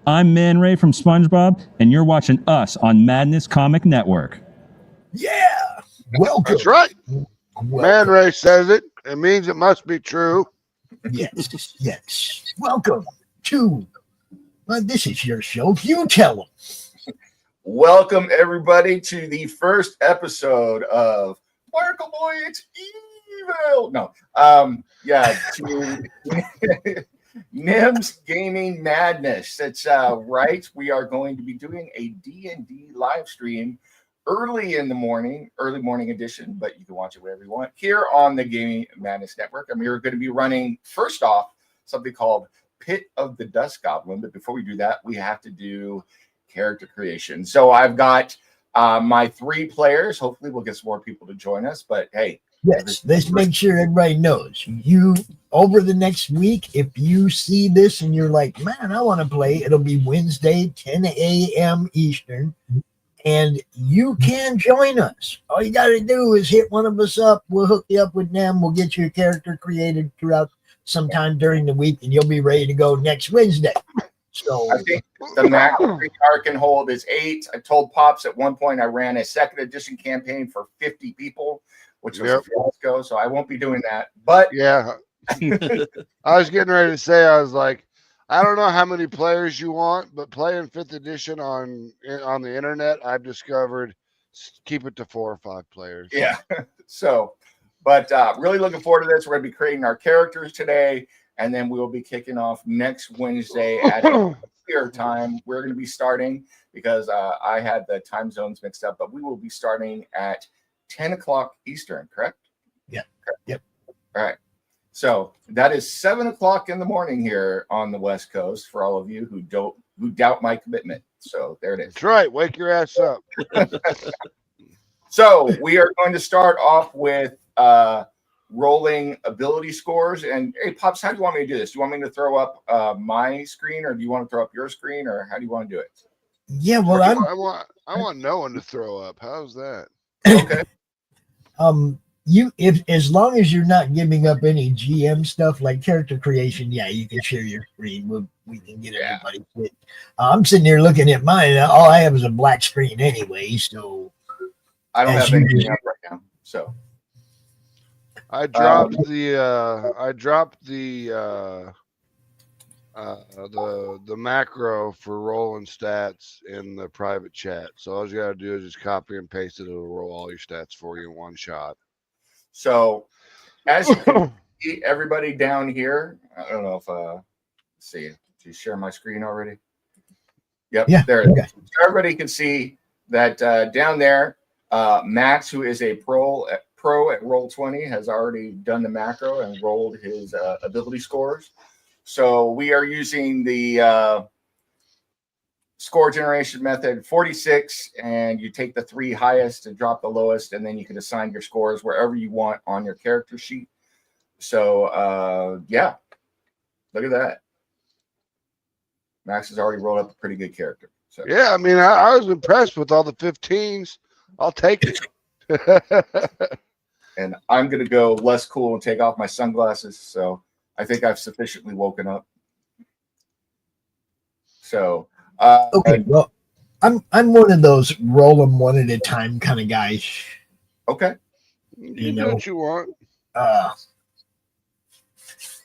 I'm Man Ray from SpongeBob, and you're watching us on Madness Comic Network. Yeah, welcome. That's right. Welcome. Man Ray says it. It means it must be true. Yes, yes. Welcome to. Well, this is your show. You tell them. Welcome everybody to the first episode of Sparkle Boy. It's evil. No, to NeM's Gaming Madness. That's right. We are going to be doing a D&D live stream early morning edition, but you can watch it wherever you want here on the Gaming Madness Network. And we are going to be running first off something called Pit of the Dust Goblin. But before we do that, we have to do character creation. So I've got my 3 players. Hopefully we'll get some more people to join us. But hey, yes, let's make sure everybody knows. You over the next week, if you see this and you're like, man, I want to play, it'll be Wednesday, 10 a.m. Eastern. And you can join us. All you got to do is hit one of us up. We'll hook you up with them. We'll get your character created throughout sometime during the week, and you'll be ready to go next Wednesday. So I think the max car can hold is 8. I told Pops at one point I ran a second edition campaign for 50 people, which was a fiasco. So I won't be doing that. But yeah, I was getting ready to say, I was like, I don't know how many players you want, but playing 5th edition on the internet, I've discovered keep it to 4 or 5 players. Yeah. So, but really looking forward to this. We're going to be creating our characters today, and then we will be kicking off next Wednesday at clear time. We're going to be starting because I had the time zones mixed up, but we will be starting at 10 o'clock Eastern, correct? Yeah. Correct. Yep. All right. So that is 7 o'clock in the morning here on the West Coast for all of you who doubt my commitment. So there it is. That's right. Wake your ass up. So we are going to start off with rolling ability scores. And hey, Pops, how do you want me to do this? Do you want me to throw up my screen, or do you want to throw up your screen, or how do you want to do it? Yeah, well, I want no one to throw up. How's that? Okay. If as long as you're not giving up any GM stuff like character creation, yeah, you can share your screen. We can get everybody fit. I'm sitting here looking at mine. All I have is a black screen anyway, so I don't have anything up right now. So I dropped the macro for rolling stats in the private chat. So all you gotta do is just copy and paste it. It'll roll all your stats for you in one shot. So as you can see, everybody down here, I don't know if let's see, do you share my screen already? Yep, yeah, there it is. So everybody can see that down there, Max, who is a pro at Roll20, has already done the macro and rolled his ability scores. So we are using the score generation method 46, and you take the 3 highest and drop the lowest, and then you can assign your scores wherever you want on your character sheet. So yeah, look at that. Max has already rolled up a pretty good character. So yeah, I mean, I was impressed with all the 15s. I'll take it. And I'm gonna go less cool and take off my sunglasses. So I think I've sufficiently woken up. So okay, well, I'm one of those roll them one at a time kind of guys. Okay, you know what you want.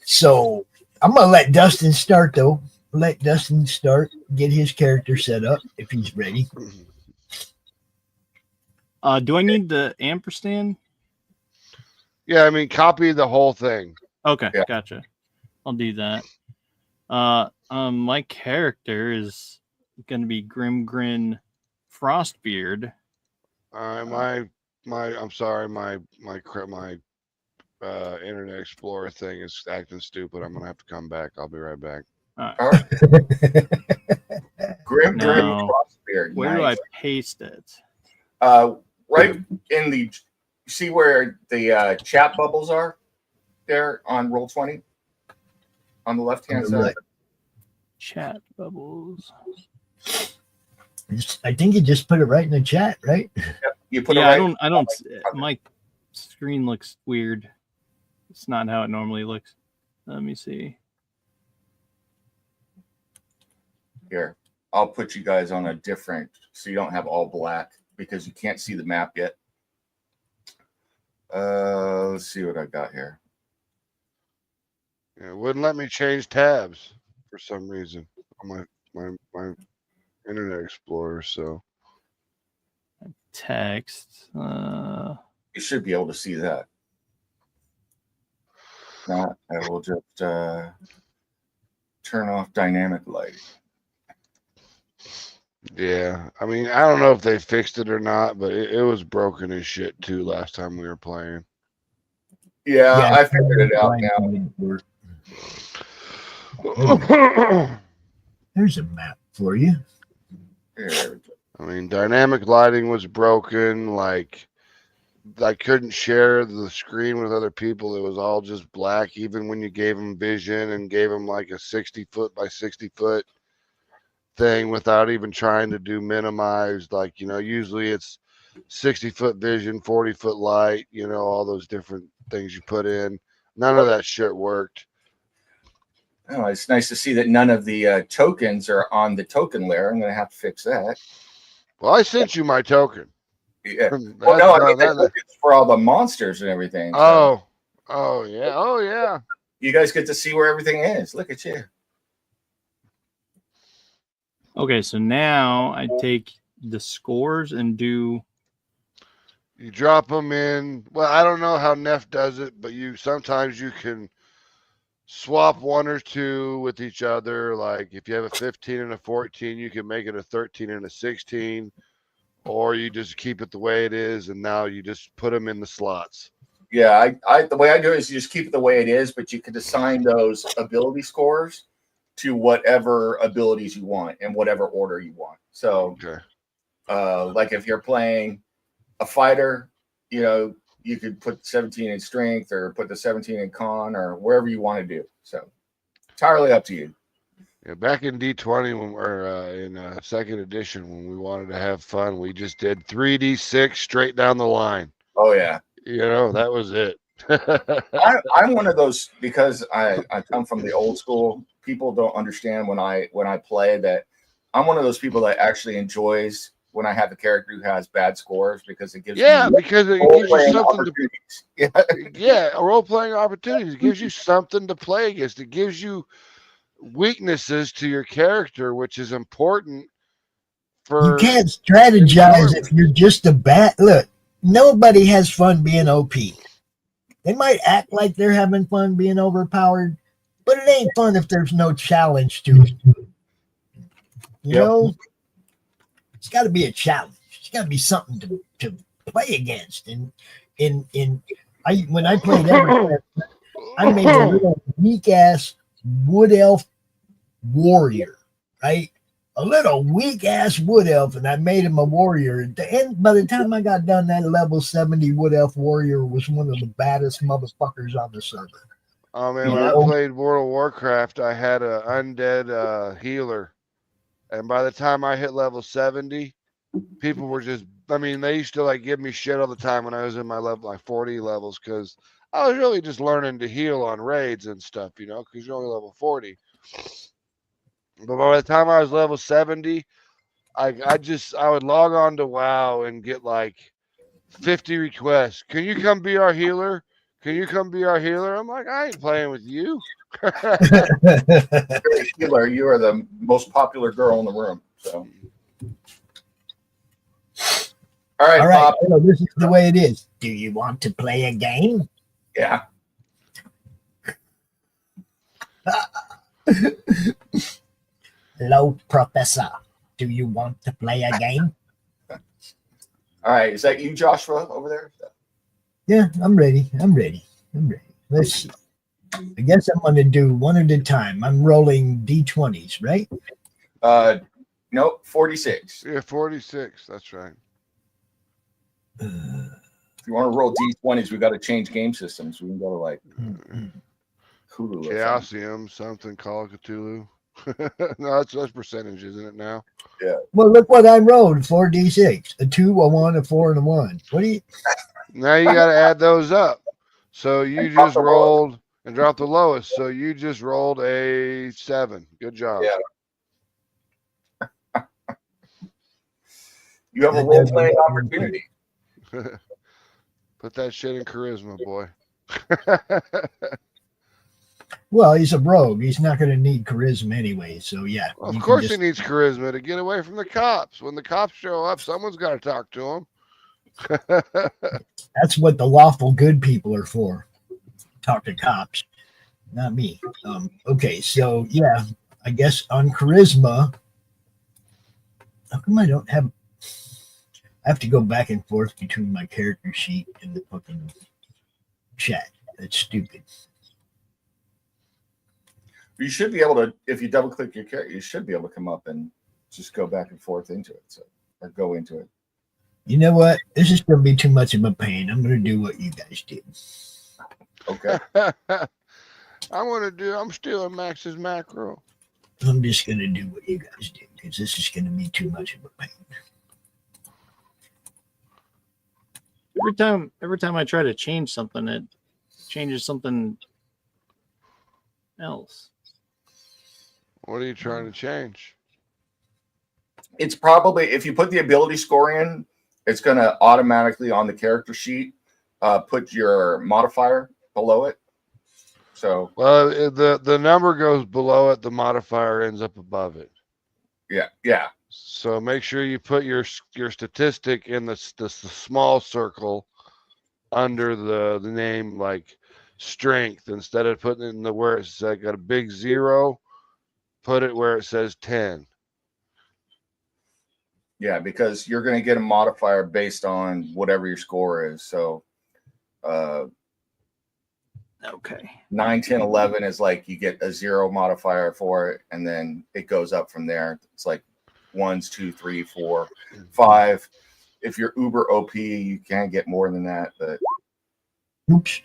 So I'm gonna let Dustin start though. Let Dustin start, get his character set up if he's ready. Do I need the ampersand? Yeah, I mean, copy the whole thing. Okay, gotcha. I'll do that. My character is gonna be Grimgrin Frostbeard. I'm sorry, my Internet Explorer thing is acting stupid. I'm gonna have to come back. I'll be right back. all right. Grim Frostbeard. Where do I paste it? Right in the, see where the chat bubbles are there on Roll20 on the left hand side. Chat bubbles. I think you just put it right in the chat, right? Yep. You put it right. I don't. My screen looks weird. It's not how it normally looks. Let me see. Here, I'll put you guys on a different, so you don't have all black because you can't see the map yet. Let's see what I got here. Yeah, it wouldn't let me change tabs for some reason on my Internet Explorer. So Text. You should be able to see that. Not, I will just turn off dynamic light. yeah, I mean, I don't know if they fixed it or not, but it was broken as shit too last time we were playing. Yeah, I figured it out now. There's a map for you. Here. I mean, dynamic lighting was broken. Like, I couldn't share the screen with other people. It was all just black, even when you gave them vision and gave them like a 60-foot by 60-foot thing without even trying to do minimized. Like, usually it's 60-foot vision, 40-foot light, all those different things you put in. None of that shit worked. Oh, it's nice to see that none of the tokens are on the token layer. I'm going to have to fix that. Well, I sent you my token. Yeah. Well, no, I mean, the tokens for all the monsters and everything. So. Oh, yeah. You guys get to see where everything is. Look at you. Okay, so now I take the scores and do. You drop them in. Well, I don't know how Neff does it, but sometimes you can swap one or two with each other. Like if you have a 15 and a 14, you can make it a 13 and a 16, or you just keep it the way it is, and now you just put them in the slots. Yeah, the way I do it is you just keep it the way it is, but you can assign those ability scores to whatever abilities you want in whatever order you want. So, okay. Like if you're playing a fighter, you could put 17 in strength or put the 17 in con or wherever you want to do. So, entirely up to you. Yeah, back in D20 in second edition, when we wanted to have fun, we just did 3D6 straight down the line. Oh yeah, that was it. I'm one of those because I come from the old school. People don't understand when I play that I'm one of those people that actually enjoys when I have a character who has bad scores because it gives because it gives you something to role-playing opportunities. It gives you something to play against. It gives you weaknesses to your character, which is important for. You can't strategize if you're just a bat. Look, nobody has fun being OP. They might act like they're having fun being overpowered, but it ain't fun if there's no challenge to it. You know, it's got to be a challenge. It's got to be something to play against. And when I played Everett, I made a little weak ass wood elf warrior, right? A little weak ass wood elf, and I made him a warrior. At the end, by the time I got done, that level 70 wood elf warrior was one of the baddest motherfuckers on the server. Oh man, when I played World of Warcraft, I had an undead healer, and by the time I hit level 70, people were they used to give me shit all the time when I was in my 40 levels, because I was really just learning to heal on raids and stuff, because you're only level 40. But by the time I was level 70, I would log on to WoW and get 50 requests. Can you come be our healer? Can you come be our healer? I'm like, I ain't playing with you. Healer, you are the most popular girl in the room. So, all right, Bob. So this is the way it is. Do you want to play a game? Yeah. Hello, Professor. Do you want to play a game? All right. Is that you, Joshua, over there? Yeah, I'm ready. Let's see. I guess I'm going to do one at a time. I'm rolling D20s, right? Nope, 46. Yeah, 46. That's right. If you want to roll D20s, we got to change game systems. We can go to Hulu. Chaosium, something, Call of Cthulhu. No, that's percentage, isn't it now? Yeah. Well, look what I rolled. 4d6. A 2, a 1, a 4, and a 1. What do you... Now you got to add those up. So you just rolled and dropped the lowest. So you just rolled a 7. Good job. Yeah. You have a role playing opportunity. Put that shit in charisma, boy. Well, he's a rogue. He's not going to need charisma anyway. So yeah. Well, of you can course just- he needs charisma to get away from the cops. When the cops show up, someone's got to talk to him. That's what the lawful good people are for. Talk to cops, not me. Okay, so yeah, I guess on charisma, how come I don't have? I have to go back and forth between my character sheet and the fucking chat. That's stupid. You should be able to, if you double click your character, you should be able to come up and just go back and forth into it. So, or go into it. You know what? This is going to be too much of a pain. I'm going to do what you guys did. Okay. I'm stealing Max's macro. I'm just going to do what you guys did because this is going to be too much of a pain. Every time I try to change something, it changes something else. What are you trying to change? It's probably, if you put the ability score in, it's going to automatically on the character sheet put your modifier below it. So, Well, the number goes below it. The modifier ends up above it. yeah. So make sure you put your statistic in the small circle under the name, like strength, instead of putting it in the where it's got a big 0. Put it where it says 10. Yeah, because you're going to get a modifier based on whatever your score is. So, Okay. 9, 10, 11 is like you get a 0 modifier for it, and then it goes up from there. It's like 1s, 2, 3, 4, 5. If you're uber OP, you can't get more than that. But Oops.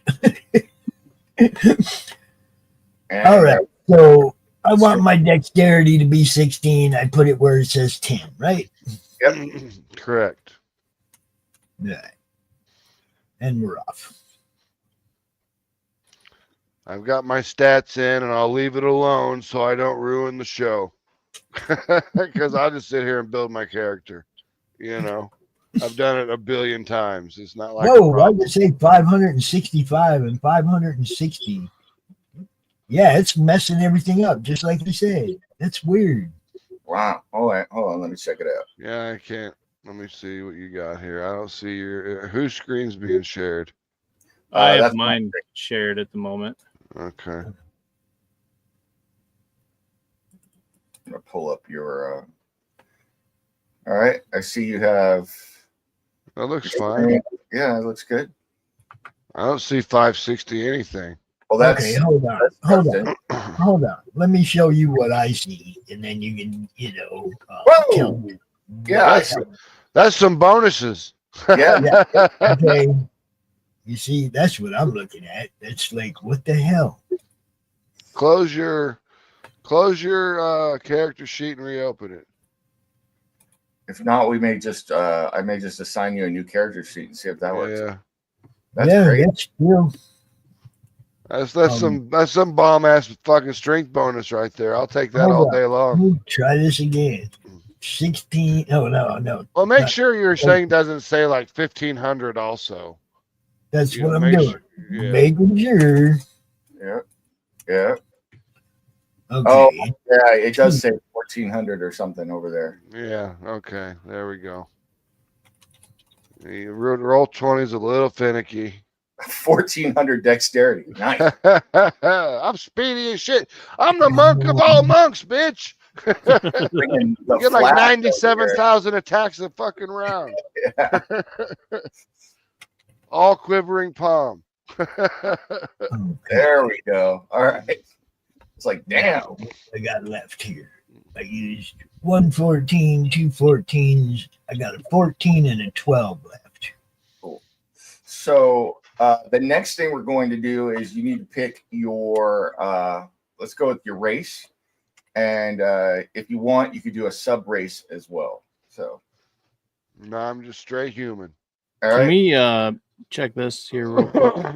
and, All right. So I want my dexterity to be 16. I put it where it says 10, right? Correct. Yeah. And we're off. I've got my stats in, and I'll leave it alone so I don't ruin the show. Because I'll just sit here and build my character. You know, I've done it a billion times. It's not like Whoa, I just say 565 and 560. Yeah, it's messing everything up, just like you said. That's weird. wow. Hold on. Let me check it out. Yeah, I can't. Let me see what you got here. I don't see your whose screen's being shared. I have that's mine shared at the moment. Okay. I'm gonna pull up your. All right, I see you have. That looks fine. Yeah, it looks good. I don't see 560 anything. Well, that's Okay, hold on. that's Hold custom. on. Hold on. Let me show you what I see, and then you can, Whoa! tell me. Yeah, I see. That's some bonuses. Yeah. Okay. You see, that's what I'm looking at. It's like, what the hell? Close your character sheet and reopen it. If not, we may just I may just assign you a new character sheet and see if that works. Yeah. That's yeah, great. that's still. That's some bomb ass fucking strength bonus right there. I'll take that all day long. Let me try this again. 16. Oh, no. Well, make sure your thing doesn't say like 1500 also. That's You what know, I'm make doing. sure- yeah. Making sure. Yeah. Okay. Oh, yeah, it does say 1400 or something over there. Yeah. Okay. There we go. The roll 20 is a little finicky. 1400 dexterity. Nice. I'm speedy as shit. I'm the monk of all monks, bitch. Bringing the You get like flash over 97,000 attacks a fucking round. there. Yeah. All quivering palm. There we go. All right. It's like, damn. I got left here. I used 114, 2 14s. I got a 14 and a 12 left. So the next thing we're going to do is you need to pick your let's go with your race. And if you want, you could do a sub race as well. So No, I'm just straight human. all Can right. we check this here real quick?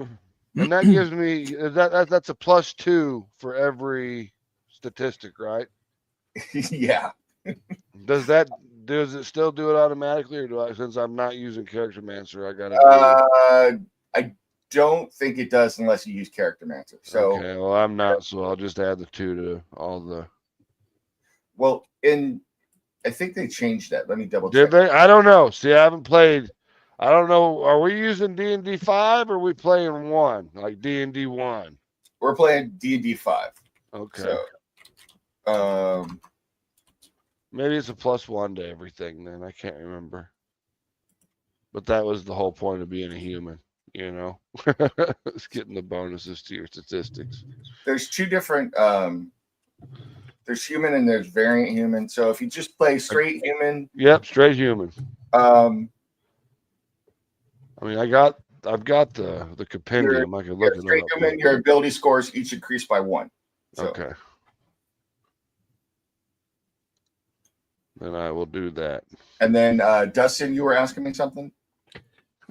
And that gives me that's a +2 for every statistic, right? Yeah. Does that does it still do it automatically, or do I? Since I'm not using Character Mancer, I gotta. I don't think it does unless you use Character Mancer. So Okay, well, I'm not, so I'll just add the 2 to all the. well, I think they changed that. Let me double Did check. they? I don't know. See, I haven't played. I don't know. Are we using D&D 5 or are we playing 1, like D&D 1? We're playing D&D 5. Okay. So, maybe it's a +1 to everything. Then I can't remember. But that was the whole point of being a human. It's getting the bonuses to your statistics. there's 2 different. There's human and there's variant human. So if you just play straight human, Yep, straight human. I mean, I've got the compendium. I can look it straight up. human, your ability scores each increase by 1. So. Okay. Then I will do that. And then Dustin, you were asking me something?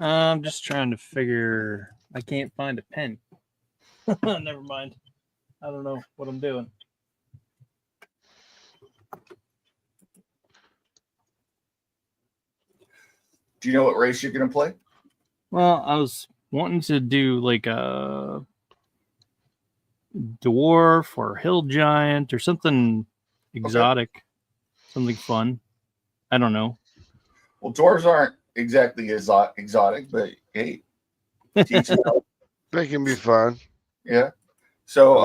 I'm just trying to figure. I can't find a pen. Never mind. I don't know what I'm doing. Do you know what race you're going to play? Well, I was wanting to do like a dwarf or hill giant or something exotic, something fun. I don't know. Well, dwarves aren't exactly exotic, but hey, teach them. They can be fun. Yeah. So,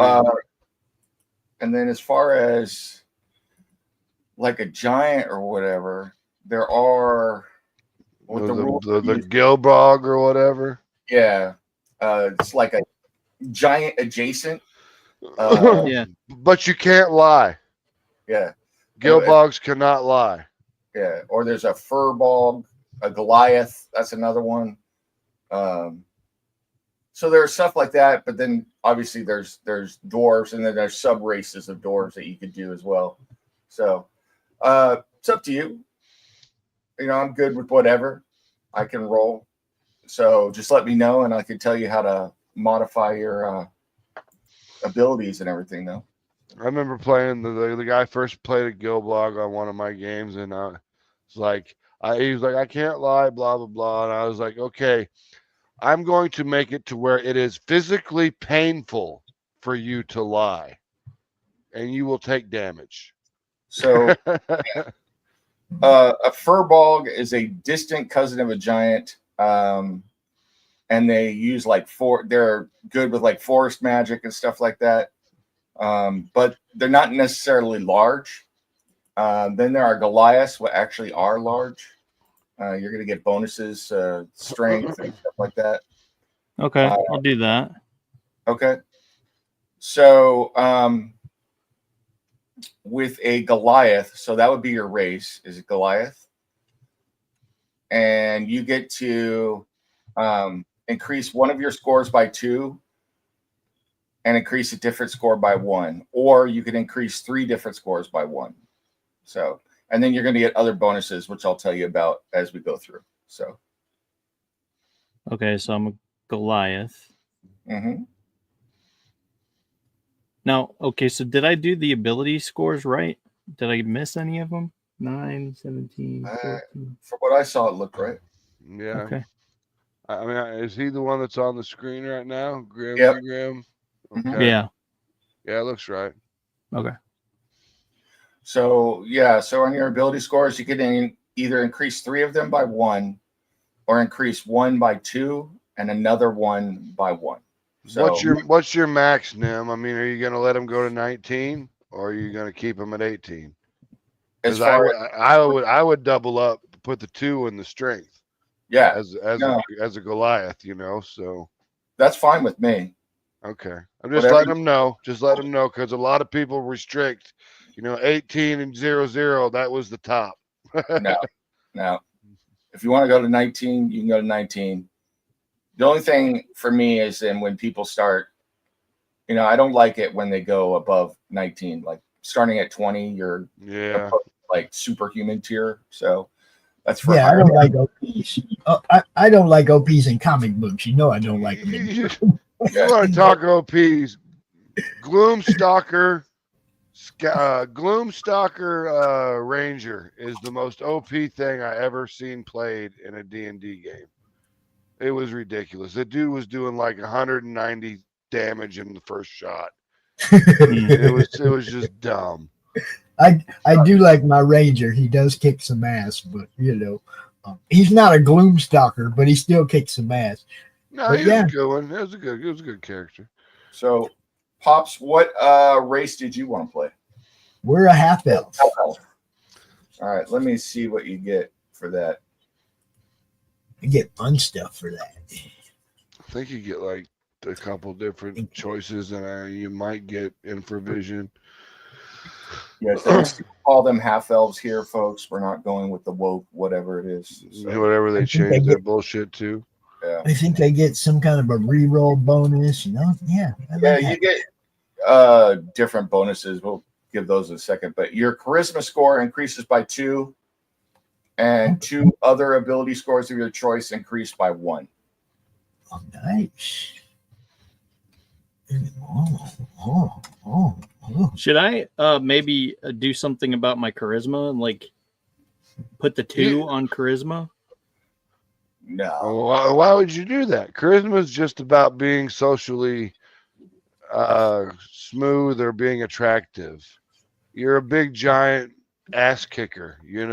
and then as far as like a giant or whatever, there are with the rules. The Gilbog or whatever. Yeah. It's like a giant adjacent. Yeah. But you can't lie. Yeah. Gilbogs cannot lie. Yeah. Or there's a furbog, a Goliath. That's another one. So there's stuff like that, but then obviously there's dwarves, and then there's sub races of dwarves that you could do as well. So it's up to you. I'm good with whatever. I can roll. So just let me know, and I can tell you how to modify your abilities and everything, though. I remember playing the guy first played a Gilblog on one of my games, and it's like he was like, I can't lie, blah blah blah, and I was like, okay, I'm going to make it to where it is physically painful for you to lie, and you will take damage. So a furbog is a distant cousin of a giant, and they use they're good with like forest magic and stuff like that, but they're not necessarily large. Then there are Goliaths, what actually are large. You're going to get bonuses, strength, and stuff like that. Okay, I'll do that. Okay. So with a Goliath, so that would be your race, is a Goliath. And you get to increase one of your scores by 2 and increase a different score by 1. Or you can increase 3 different scores by 1. So, and then you're going to get other bonuses, which I'll tell you about as we go through. So, Okay, so I'm a Goliath. mm-hmm. Now, okay, so did I do the ability scores right? Did I miss any of them? 9, 17, 14. From what I saw, it looked right. Yeah. Okay. I mean, is he the one that's on the screen right now? Grim. Yep. Grim. Mhm. Okay. Yeah. Yeah, it looks right. Okay. So, yeah, so on your ability scores, you can either increase 3 of them by 1 or increase 1 by 2 and another 1 by 1. So, What's your max, Nem? I mean, are you going to let him go to 19 or are you going to keep him at 18? as Because far as, I would double up, put the 2 in the strength. yeah, As a Goliath, so that's fine with me. okay. I'm just Whatever letting them know. Just let them know, because a lot of people restrict, 18 and 0-0. That was the top. Now, if you want to go to 19, you can go to 19. The only thing for me is then when people start, I don't like it when they go above 19. Like starting at 20, you're Yeah. like superhuman tier. So that's for I don't like OPs. I don't like OPs in comic books. I don't like them. You want to talk OPs? Gloomstalker, Gloomstalker Ranger is the most OP thing I ever seen played in a D&D game. It was ridiculous. The dude was doing like 190 damage in the first shot. It was just dumb. I do like my ranger. He does kick some ass, but he's not a gloomstalker, but he still kicks some ass. No, But he was yeah. a good one. It was a good character. So, Pops, what race did you want to play? We're a half elf. All right, let me see what you get for that. You get fun stuff for that. I think you get like a couple different choices, and you might get infravision. Yeah, don't call them half elves here, folks. We're not going with the woke, whatever it is. So, Whatever they change their bullshit to. yeah. I think they get some kind of a reroll bonus, Yeah. You get different bonuses. We'll give those in a second. But your charisma score increases by 2, and 2 other ability scores of your choice increase by 1. Oh, nice. Oh. Should I maybe do something about my charisma and like put the 2 on charisma? No. Why would you do that? Charisma is just about being socially smooth or being attractive. You're a big giant ass kicker. You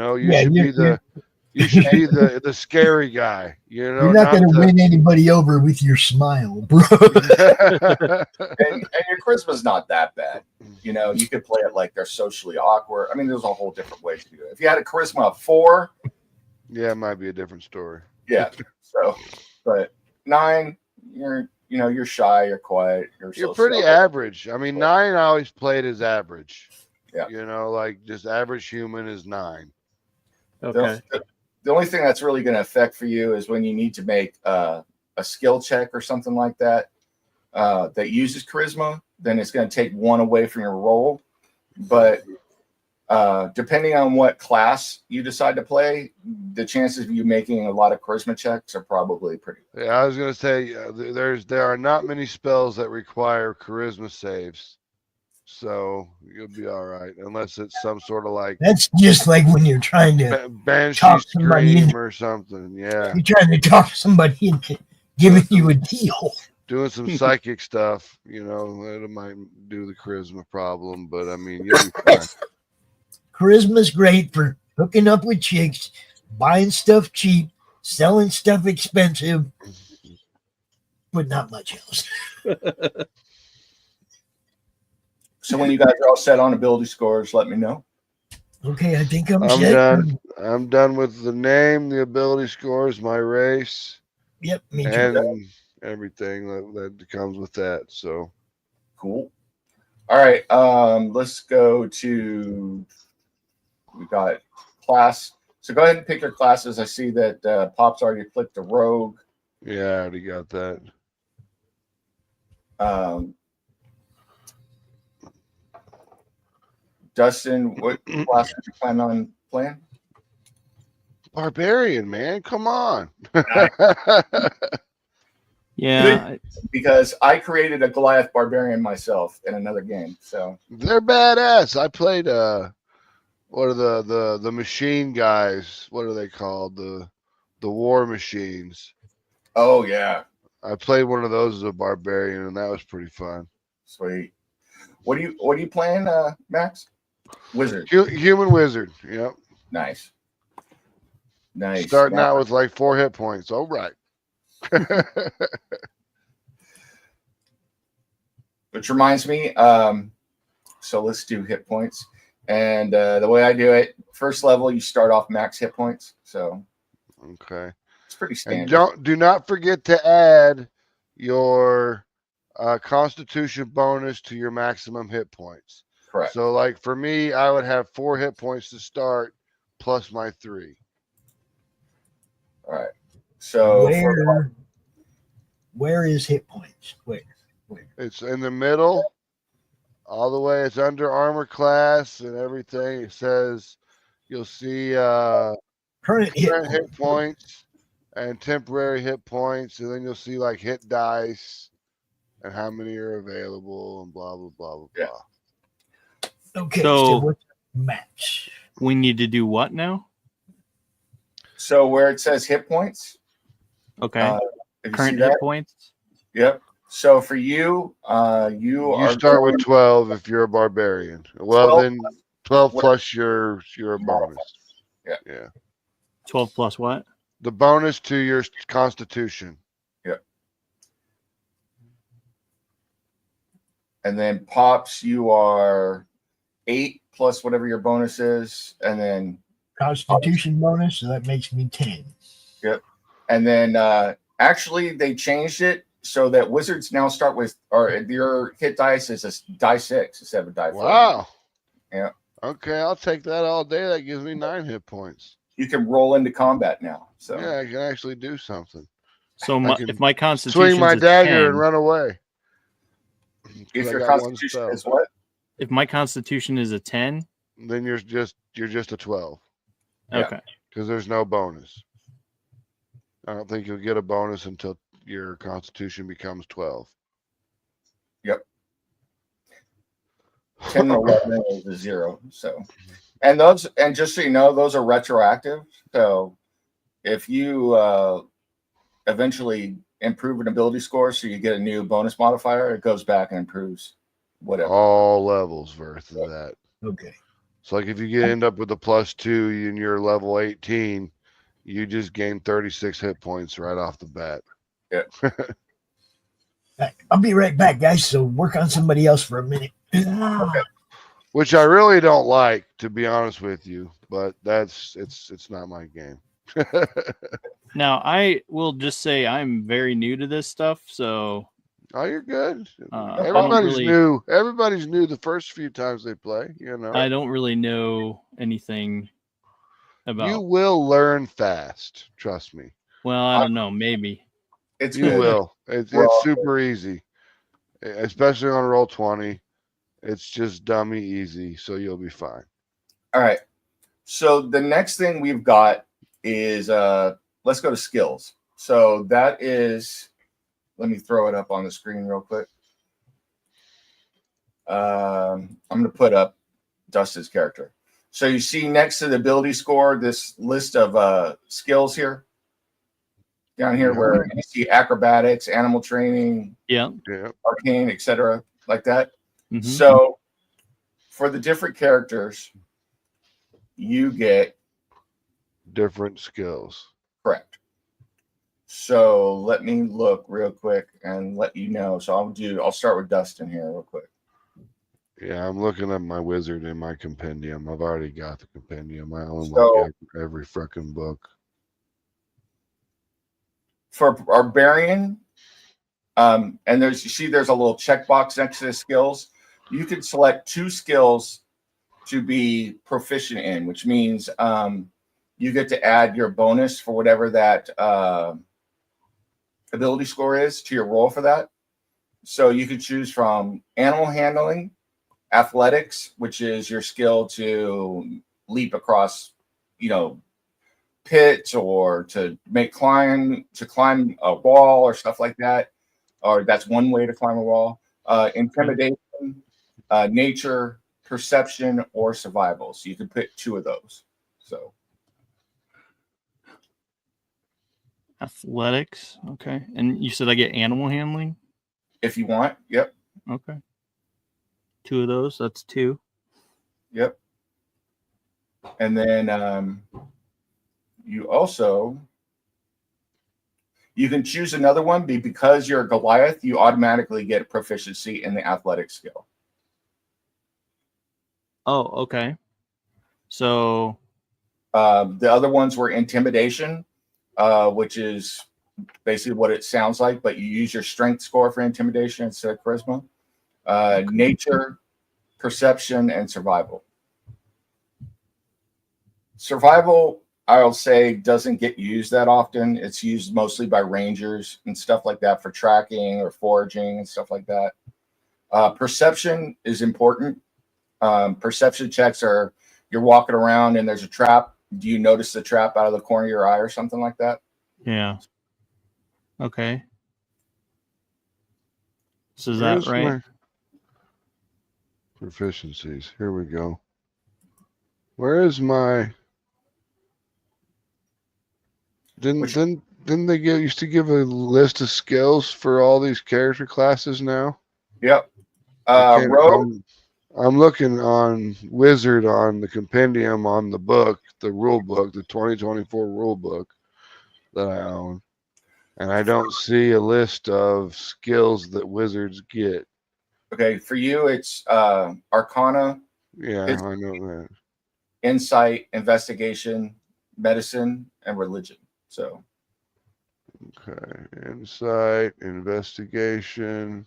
should be the scary guy. You're not going to win anybody over with your smile, bro. and your charisma's not that bad. You could play it like they're socially awkward. I mean, there's a whole different way to do it. If you had a charisma of 4, yeah, it might be a different story. Yeah. So, but 9, you're shy, you're quiet, you're pretty average. I mean, 9 I always played as average. Yeah. Like just average human is 9. Okay. The only thing that's really going to affect for you is when you need to make a skill check or something like that that uses charisma. Then it's going to take 1 away from your roll. But depending on what class you decide to play, the chances of you making a lot of charisma checks are probably pretty good. Yeah, I was going to say there are not many spells that require charisma saves. So you'll be all right, unless it's some sort of like that's just like when you're trying to banshee scream or something. Yeah, you're trying to talk to somebody into giving you a deal. Doing some psychic stuff, it might do the charisma problem, but I mean, you'll be fine. Charisma's great for hooking up with chicks, buying stuff cheap, selling stuff expensive, but not much else. So when you guys are all set on ability scores, let me know. Okay, I think I'm set. done. I'm done with the name, the ability scores, my race. Yep, me too. And everything that comes with that. So cool. All right, let's go to. We got class. So go ahead and pick your classes. I see that Pop's already clicked a rogue. Yeah, I already got that. Dustin, what class did you plan on playing? Barbarian, man. Come on. Yeah. Because I created a Goliath Barbarian myself in another game. So they're badass. I played what are the machine guys? What are they called? The war machines. Oh yeah. I played one of those as a barbarian, and that was pretty fun. Sweet. What are you playing, Max? Wizard. Human wizard. Yep. Nice. Starting out with like 4 hit points. All right. Which reminds me, so let's do hit points. And the way I do it, first level, you start off max hit points. So okay. It's pretty standard. And do not forget to add your constitution bonus to your maximum hit points. Correct. So like for me, I would have 4 hit points to start plus my 3. All right. So where is hit points? Where? It's in the middle, all the way. It's under armor class and everything. It says you'll see current hit points and temporary hit points, and then you'll see like hit dice and how many are available and blah blah blah blah blah. Okay, So- what's the match? We need to do what now? So where it says hit points, Okay. if you Current see that, hit points. yep. So for you, you You are start going with 12 if you're a barbarian. Well, 12 then 12 what- plus your bonus. Yeah. Yeah. 12 plus what? The bonus to your constitution. and then pops, you are 8 plus whatever your bonus is, and then Constitution bonus, so that makes me 10. actually they changed it so that wizards now start with, or your hit dice is a die 6 instead of a die 4. Wow. Yeah. Okay, I'll take that all day. That gives me 9 hit points. You can roll into combat now. So Yeah, I can actually do something. So I can if my constitution Swing my is dagger 10, and run away. if I your got one constitution spell. is what? if my constitution is a 10, Then you're just a 12 Yeah. okay. because there's no bonus. I don't think you'll get a bonus until your constitution becomes 12. 10 and 11 is a 0. So, and those, and just so you know, those are retroactive. So, if you eventually improve an ability score, so you get a new bonus modifier, it goes back and improves whatever. All levels worth of that. Okay. So like if you end up with a +2 and you're level 18, you just gain 36 hit points right off the bat. I'll be right back, guys. So work on somebody else for a minute. Which I really don't like, to be honest with you, but it's not my game. Now, I will just say I'm very new to this stuff, so Oh, you're good. I don't Everybody's really- new. Everybody's new the first few times they play, you know. I don't really know anything about. You will learn fast, trust me. Well, I don't know. Maybe. It's You good. will. It's Well, super easy, especially on roll 20. It's just dummy easy, so you'll be fine. All right. So the next thing we've got is let's go to skills. So that is, let me throw it up on the screen real quick. I'm going to put up Dustin's character. So you see next to the ability score this list of skills here. Down here where you see acrobatics, animal training, Yeah. Yeah. arcane, etc., like that. Mhm. So for the different characters, you get Different skills. correct. So let me look real quick and let you know. So I'll start with Dustin here real quick. Yeah, I'm looking at my wizard in my compendium. I've already got the compendium. I own So- like every freaking book. For Barbarian, and there's a little checkbox next to the skills. You can select 2 skills to be proficient in, which means you get to add your bonus for whatever that ability score is to your roll for that. So you can choose from animal handling, athletics, which is your skill to leap across, pits or to climb a wall or stuff like that. Or that's one way to climb a wall. Intimidation, nature, perception, or survival. So you can pick 2 of those. So Athletics. Okay. And you said I get animal handling? if you want, yep. Okay. 2 of those. That's 2. Yep. And then you can choose another one because you're a Goliath, you automatically get proficiency in the athletic skill. Oh, okay. So The other ones were intimidation, which is basically what it sounds like, but you use your strength score for intimidation instead of charisma. Nature, perception, and survival. Survival, I'll say, doesn't get used that often. It's used mostly by rangers and stuff like that for tracking or foraging and stuff like that. Perception is important. Perception checks are, you're walking around and there's a trap. Do you notice the trap out of the corner of your eye or something like that? yeah. Okay. So is that Where's right? Proficiencies. Here we go. Where is my? Didn't they used to give a list of skills for all these character classes now? Yep. I can't, Rogue. I'm looking on Wizard on the compendium on the book, the rule book, the 2024 rule book that I own, and I don't see a list of skills that wizards get. Okay, for you, it's Arcana, Yeah, It's- I know that. Insight, Investigation, Medicine, and Religion. So Okay, insight, investigation.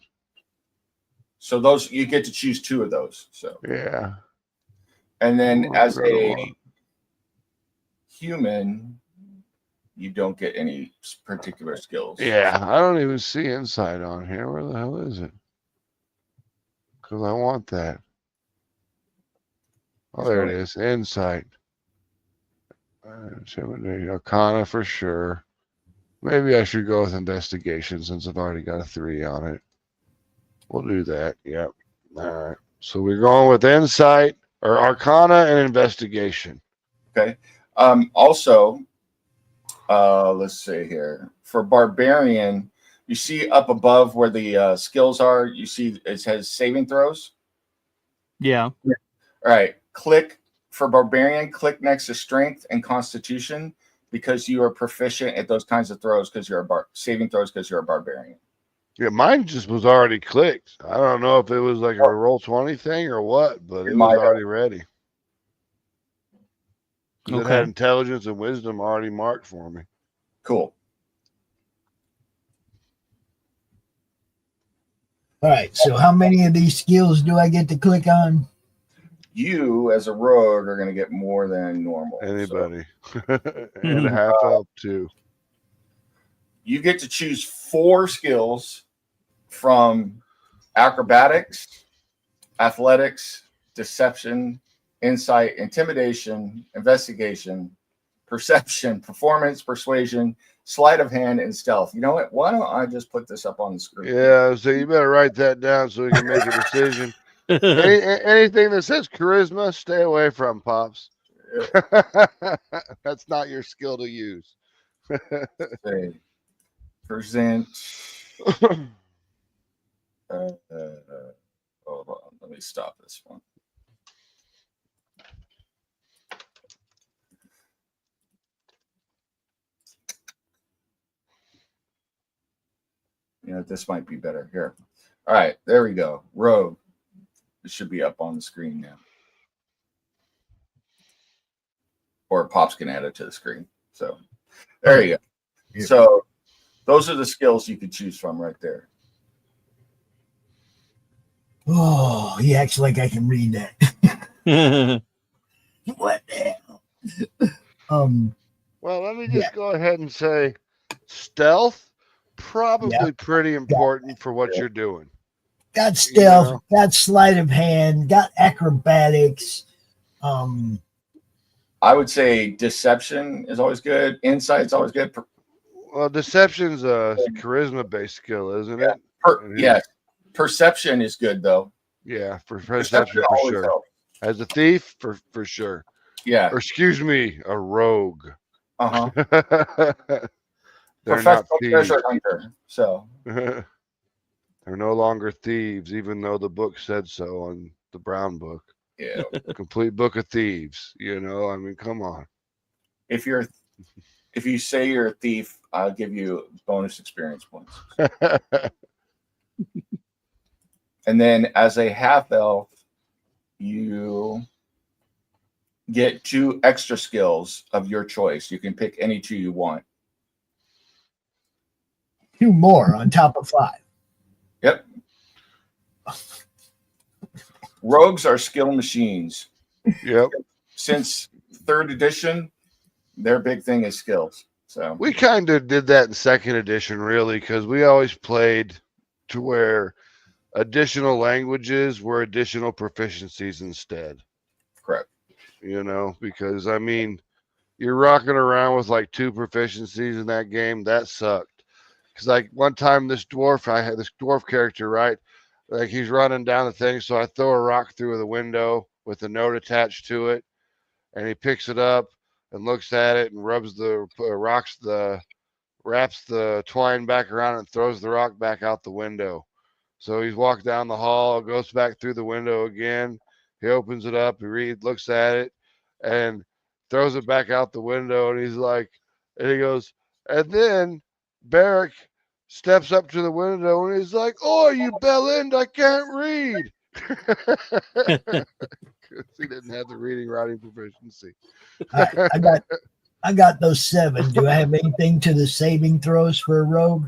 so those you get to choose 2 of those. So Yeah. and then Oh, as another a one. human, you don't get any particular skills. Yeah, I don't even see insight on here. Where the hell is it? Because I want that. Oh, there it is. Insight. Arcana for sure. Maybe I should go with investigation since I've already got a 3 on it. We'll do that. Yep. All right. So we're going with insight or Arcana and investigation. Okay. Also, let's see here. For Barbarian, you see up above where the skills are, you see it says saving throws. Yeah. All right. Click for Barbarian, click next to Strength and Constitution because you are proficient at those kinds of throws because you're saving throws because you're a Barbarian. Yeah, mine just was already clicked. I don't know if it was like a roll 20 thing or what, but it was already ready. It had intelligence and wisdom already marked for me. Cool. All right. So how many of these skills do I get to click on? You, as a rogue, are going to get more than normal. Anybody. And a half elf, too. You get to choose 4 skills from acrobatics, athletics, deception, insight, intimidation, investigation, perception, performance, persuasion, sleight of hand, and stealth. You know what? Why don't I just put this up on the screen? Yeah, so you better write that down so we can make a decision. Anything that says charisma, stay away from, Pops. That's not your skill to use. Present. Hold on. Let me stop this one. You know, this might be better here. All right, there we go. Rogue. It should be up on the screen now. Or Pops can add it to the screen. So there you go. Yeah. So those are the skills you could choose from right there. Oh, he acts like I can read that. What the hell? Well, let me just go ahead and say stealth, probably pretty important for what you're doing. Got stealth, got sleight of hand, got acrobatics. I would say deception is always good. Insight's always good. Well, deception's a charisma-based skill, isn't it? Yes. Perception is good, though. Yeah, for perception for sure. Helps. As a thief, for sure. Yeah. Or excuse me, a rogue. Uh-huh. They're not Professional thieves. treasure hunter. So They're no longer thieves, even though the book said so on the Brown book. Yeah. Complete book of thieves. You know, I mean, come on. If you say you're a thief, I'll give you bonus experience points. And then as a half elf, you get 2 extra skills of your choice. You can pick any 2 you want. 2 more on top of 5. Yep. Rogues are skill machines. Yep. Since 3rd edition, their big thing is skills. So we kind of did that in 2nd edition, really, because we always played to where additional languages were additional proficiencies instead. Correct. You know, because I mean, you're rocking around with like 2 proficiencies in that game. That sucked. Because like one time I had this dwarf character, right? like he's running down the thing. So I throw a rock through the window with a note attached to it, and he picks it up and looks at it and wraps the twine back around and throws the rock back out the window. So he's walked down the hall, goes back through the window again. He opens it up, looks at it, and throws it back out the window. And he goes, and then Barrick steps up to the window and he's like, "Oh, you bell end, I can't read." He didn't have the reading writing proficiency. I got those 7. Do I have anything to the saving throws for a rogue?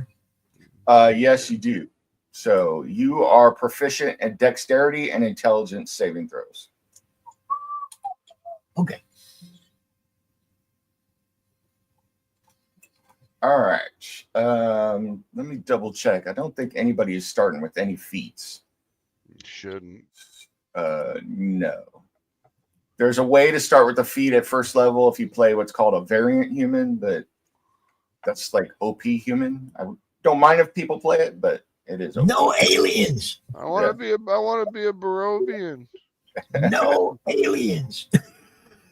Yes, you do. So you are proficient at dexterity and intelligence saving throws. Okay. All right. Let me double check. I don't think anybody is starting with any feats. Shouldn't. No. There's a way to start with the feat at first level if you play what's called a variant human, but that's like OP human. I don't mind if people play it, but it is OP. No aliens. I want to be a Barovian. No aliens.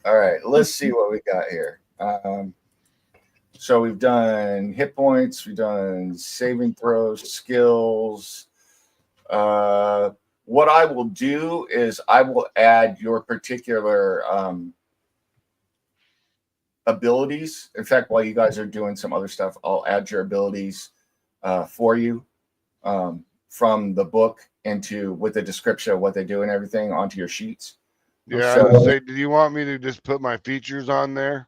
All right, let's see what we got here. So we've done hit points, we've done saving throws, skills. What I will do is I will add your particular abilities. In fact, while you guys are doing some other stuff, I'll add your abilities for you from the book with the description of what they do and everything onto your sheets. Yeah, So, I would say, do you want me to just put my features on there?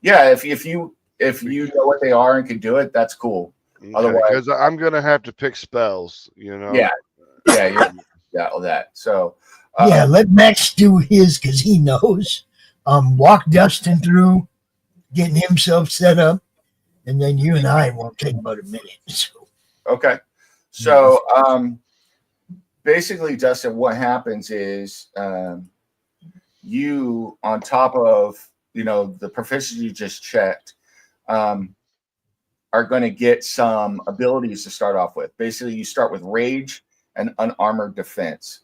Yeah, if you know what they are and can do it, that's cool. Okay, Otherwise, because I'm gonna have to pick spells, Yeah, all that. So Yeah, let Max do his because he knows. Walk Dustin through, getting himself set up, and then you and I won't take about a minute. So. Okay. So basically, Dustin, what happens is you, on top of the proficiency you just checked, are going to get some abilities to start off with. Basically, you start with rage and unarmored defense.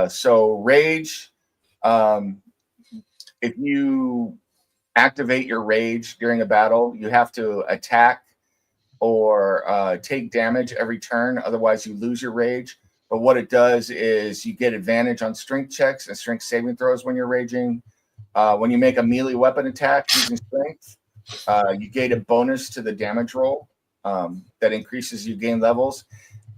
So rage, if you activate your rage during a battle, you have to attack or take damage every turn. Otherwise, you lose your rage. But what it does is you get advantage on strength checks and strength saving throws when you're raging. When you make a melee weapon attack using strength, you gain a bonus to the damage roll that increases you gain levels.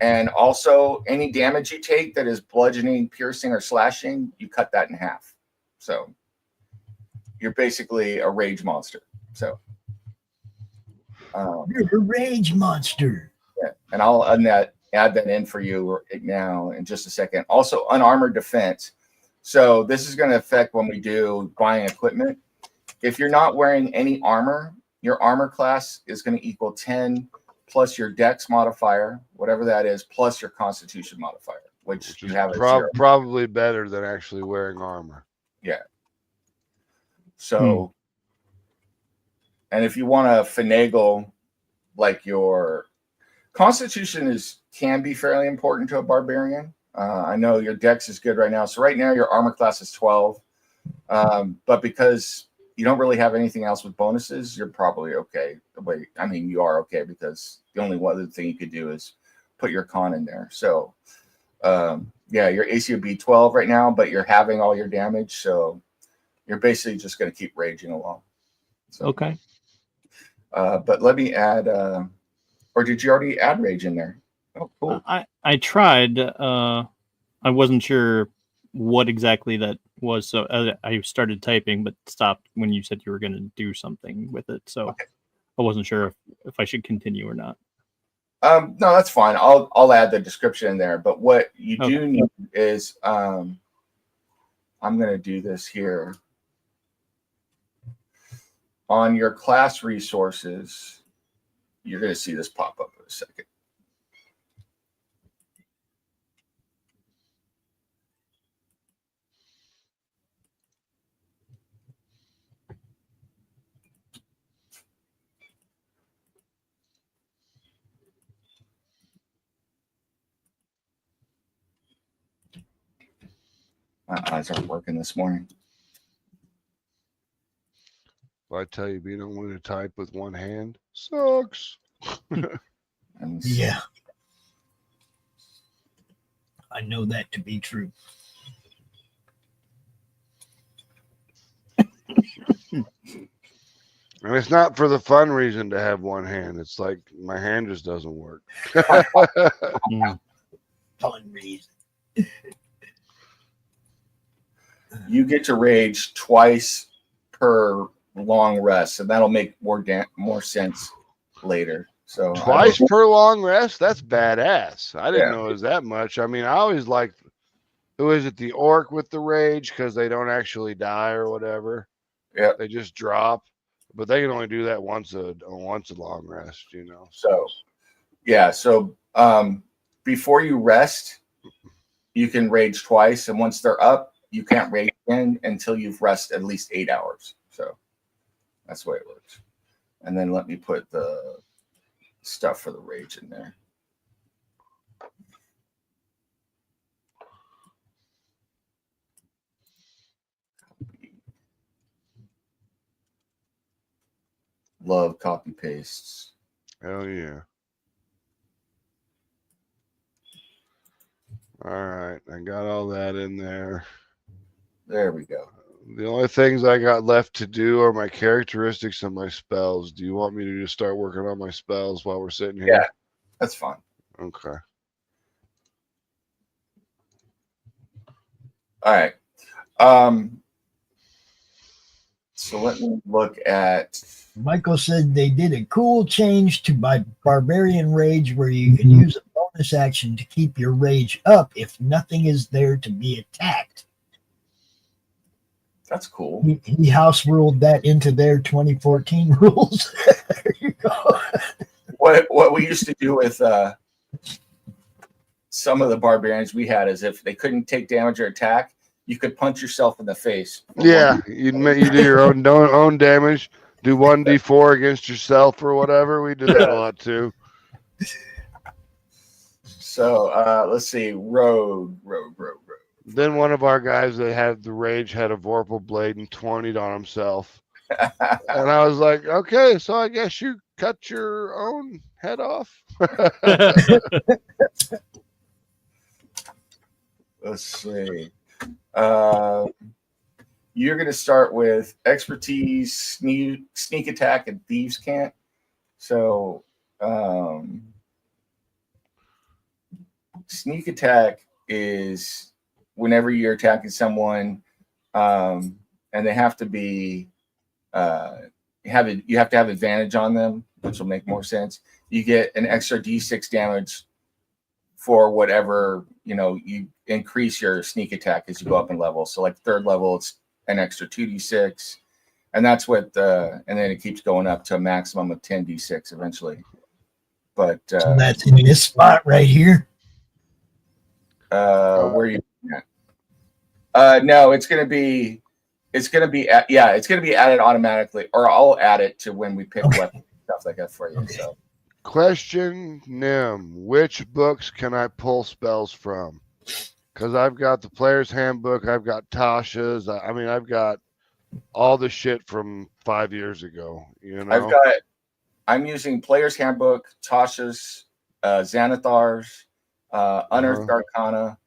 And also, any damage you take that is bludgeoning, piercing, or slashing, you cut that in half. So you're basically a rage monster. So you're a rage monster. Yeah, and I'll add that in for you now in just a second. Also, unarmored defense. So this is going to affect when we do buying equipment. If you're not wearing any armor, your armor class is going to equal 10 plus your dex modifier, whatever that is, plus your constitution modifier, which you have probably better than actually wearing armor. Yeah. So, and if you want to finagle, like your constitution can be fairly important to a barbarian. I know your dex is good right now. So right now your armor class is 12. But because you don't really have anything else with bonuses, you're probably okay. You are okay because the only other thing you could do is put your con in there. So, your AC would be 12 right now, but you're having all your damage. So you're basically just going to keep raging along. So, okay. But let me add, or did you already add rage in there? Oh, cool. I tried. I wasn't sure what exactly that was, so I started typing, but stopped when you said you were going to do something with it. So okay. I wasn't sure if I should continue or not. No, that's fine. I'll add the description in there. But what you do need is, I'm going to do this here on your class resources. You're going to see this pop up in a second. My eyes aren't working this morning. I tell you, being able to type with one hand sucks. Yeah. I know that to be true. And it's not for the fun reason to have one hand. It's like my hand just doesn't work. Mm. Fun reason. You get to rage twice per long rest, and that'll make more sense later. So Twice per long rest? That's badass. I didn't Yeah. know it was that much. I mean, I always liked, who is it, the orc with the rage, because they don't actually die or whatever. Yeah. They just drop. But they can only do that once a long rest, you know. So yeah, so before you rest, you can rage twice, and once they're up, you can't rage again until you've rested at least 8 hours. So that's the way it works. And then let me put the stuff for the rage in there. Love copy pastes. Hell yeah. All right. I got all that in there. There we go. The only things I got left to do are my characteristics and my spells. Do you want me to just start working on my spells while we're sitting here? Yeah, that's fine. Okay. All right. So let me look at. Michael said they did a cool change to Barbarian Rage where you can use a bonus action to keep your rage up if nothing is there to be attacked. That's cool. He house ruled that into their 2014 rules. There you go. What we used to do with some of the barbarians we had is if they couldn't take damage or attack, you could punch yourself in the face. Yeah, you do your own damage. Do 1d4 against yourself or whatever. We did that a lot too. So let's see. Rogue. Then one of our guys that had the rage had a Vorpal blade and 20'd on himself. And I was like, okay, so I guess you cut your own head off. Let's see. You're going to start with expertise, sneak attack, and thieves' cant. So sneak attack is whenever you're attacking someone, and they have to be you have to have advantage on them, which will make more sense. You get an extra d6 damage for whatever, you increase your sneak attack as you go up in level. So like third level, it's an extra 2d6, and that's what and then it keeps going up to a maximum of 10d6 eventually. But So that's in this spot right here. where are you at? No, it's gonna be added automatically, or I'll add it to when we pick weapons and stuff like that for you. So Question, NeM, which books can I pull spells from? Because I've got the Player's Handbook, I've got Tasha's, I've got all the shit from 5 years ago. I'm using Player's Handbook, Tasha's, Xanathar's, Unearthed Arcana.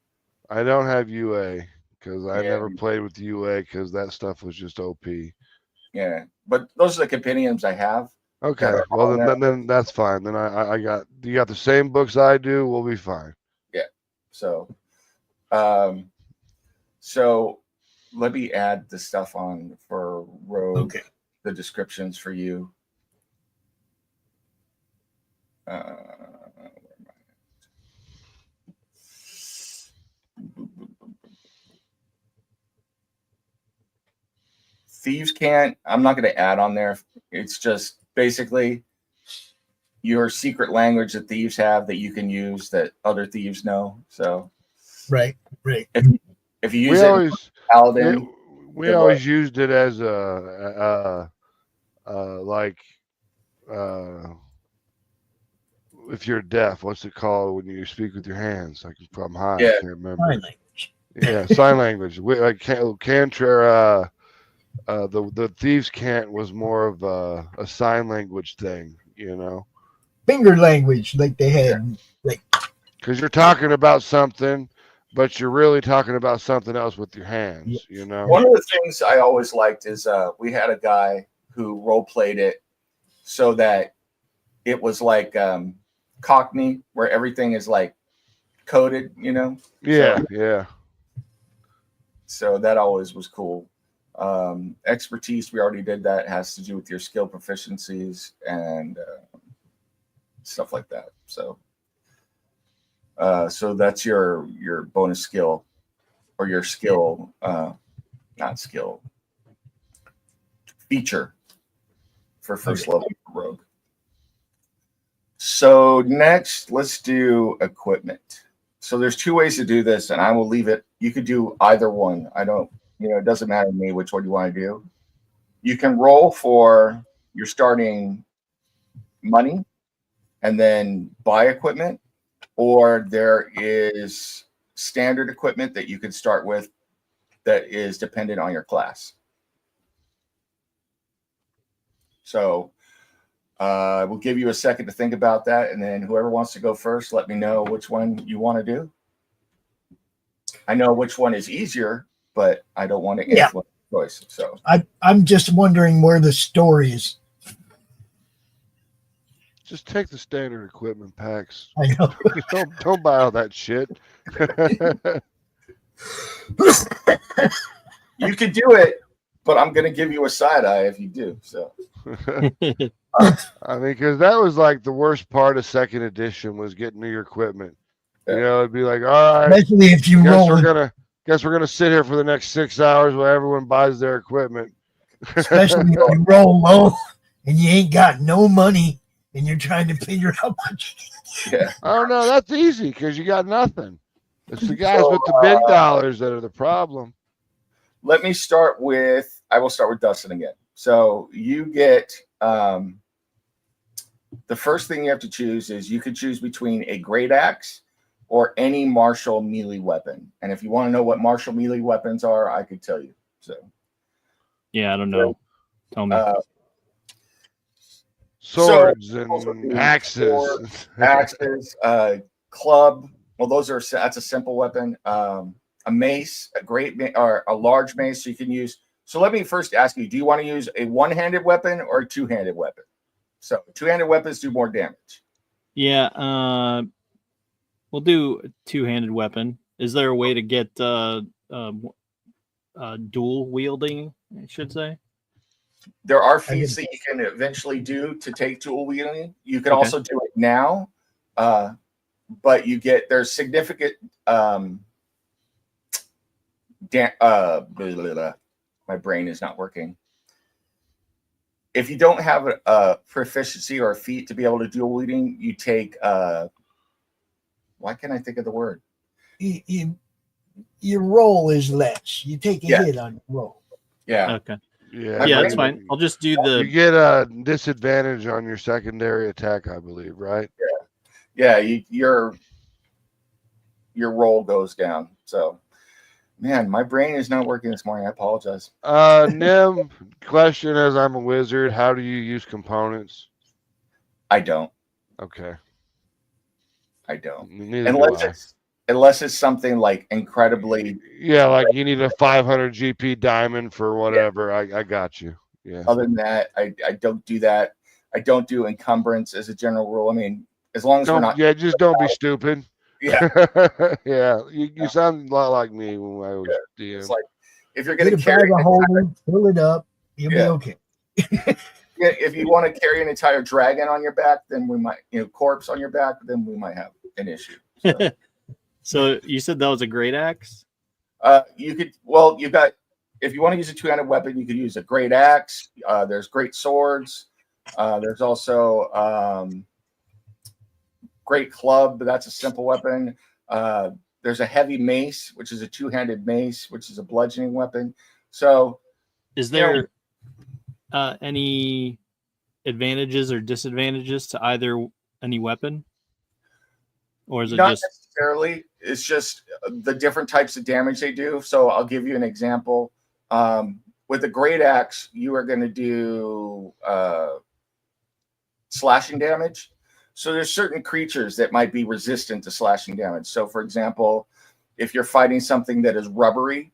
I don't have UA because I Yeah. never played with UA because that stuff was just OP. Yeah, but those are the compendiums I have. Okay, well then that's fine. Then you got the same books I do. We'll be fine. Yeah. So, so let me add the stuff on for Rogue. Okay. The descriptions for you. Where am I? Thieves can't. I'm not going to add on there. It's just basically your secret language that thieves have that you can use that other thieves know. So, Right. if you use Paladin, we always used it as if you're deaf, what's it called when you speak with your hands? Like from high, Yeah. I can't remember. Sign language. Yeah, sign language. Like Cantrell, the thieves' cant was more of a sign language thing, you know, Finger language, like they had, like because you're talking about something, but you're really talking about something else with your hands, you know. One of the things I always liked is we had a guy who role played it so that it was like Cockney, where everything is like coded, you know. Yeah, yeah. So that always was cool. Expertise, we already did that. It has to do with your skill proficiencies and stuff like that. So that's your bonus skill or your skill, not skill, feature for first level rogue. So next, let's do equipment. So there's two ways to do this, and I will leave it. You could do either one. I don't, it doesn't matter to me which one you want to do. You can roll for your starting money and then buy equipment, or there is standard equipment that you can start with that is dependent on your class. So we'll give you a second to think about that, and then whoever wants to go first, let me know which one you want to do. I know which one is easier, but I don't want to influence the choice. So I'm just wondering where the story is. Just take the standard equipment packs. I know. Don't buy all that shit. You could do it, but I'm going to give you a side eye if you do. So I mean, because that was like the worst part of second edition was getting new equipment. You know, it'd be like, all right, Especially if you guess roll. we're gonna sit here for the next 6 hours while everyone buys their equipment. Especially if you roll low and you ain't got no money and you're trying to figure out how much. yeah. Oh no, that's easy because you got nothing. It's the guys with the big dollars that are the problem. Let me start with. I will start with Dustin again. So you get the first thing you have to choose is you could choose between a great axe or any martial melee weapon. And if you want to know what martial melee weapons are, I could tell you. So yeah, I don't know. Tell me. Swords and axes. Axes, club. Well, that's a simple weapon. A mace, or a large mace, so you can use. So let me first ask you: do you want to use a one-handed weapon or a two-handed weapon? So two-handed weapons do more damage. Yeah, we'll do a two-handed weapon. Is there a way to get dual wielding, I should say? There are feats that you can eventually do to take dual wielding. You can also do it now, but there's significant my brain is not working. If you don't have a proficiency or a feat to be able to dual wielding, you take why can't I think of the word? Your roll is less. You take a hit on your roll. Yeah. Okay. Yeah, that's fine. I'll just do the. You get a disadvantage on your secondary attack, I believe, right? Yeah. Your roll goes down. So, man, my brain is not working this morning. I apologize. Nem, question: as I'm a wizard, how do you use components? I don't. Okay. I don't. Neither do I. Unless it's something like incredibly. Yeah, like you need a 500 GP diamond for whatever. Yeah. I got you. Yeah. Other than that, I don't do that. I don't do encumbrance as a general rule. I mean, as long as we're not. Yeah, just don't be stupid. Yeah. Yeah. You sound a lot like me when I was DM. It's like if you're going to carry a holder, fill it up, you'll be okay. If you want to carry an entire dragon on your back, then we might, corpse on your back, then we might have an issue. So. So you said that was a great axe? You could, if you want to use a two-handed weapon, you could use a great axe. There's great swords. There's also great club, but that's a simple weapon. There's a heavy mace, which is a two-handed mace, which is a bludgeoning weapon. So is there any advantages or disadvantages to any weapon? Or is it not just necessarily. It's just the different types of damage they do. So I'll give you an example. With a great axe, you are going to do slashing damage. So there's certain creatures that might be resistant to slashing damage. So for example, if you're fighting something that is rubbery,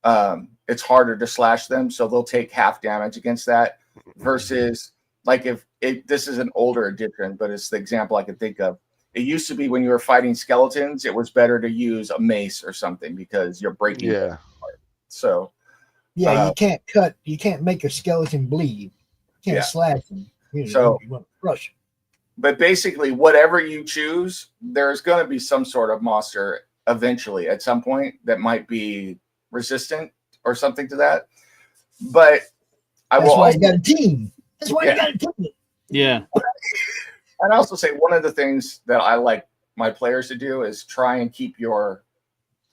it's harder to slash them. So they'll take half damage against that versus like this is an older edition, but it's the example I could think of. It used to be when you were fighting skeletons, it was better to use a mace or something because you're breaking them apart. So you can't make a skeleton bleed. You can't slash them. So you want to crush them. But basically, whatever you choose, there's going to be some sort of monster eventually at some point that might be resistant or something to that. But That's why you got a team. That's why you got a team. Yeah. And I also say one of the things that I like my players to do is try and keep your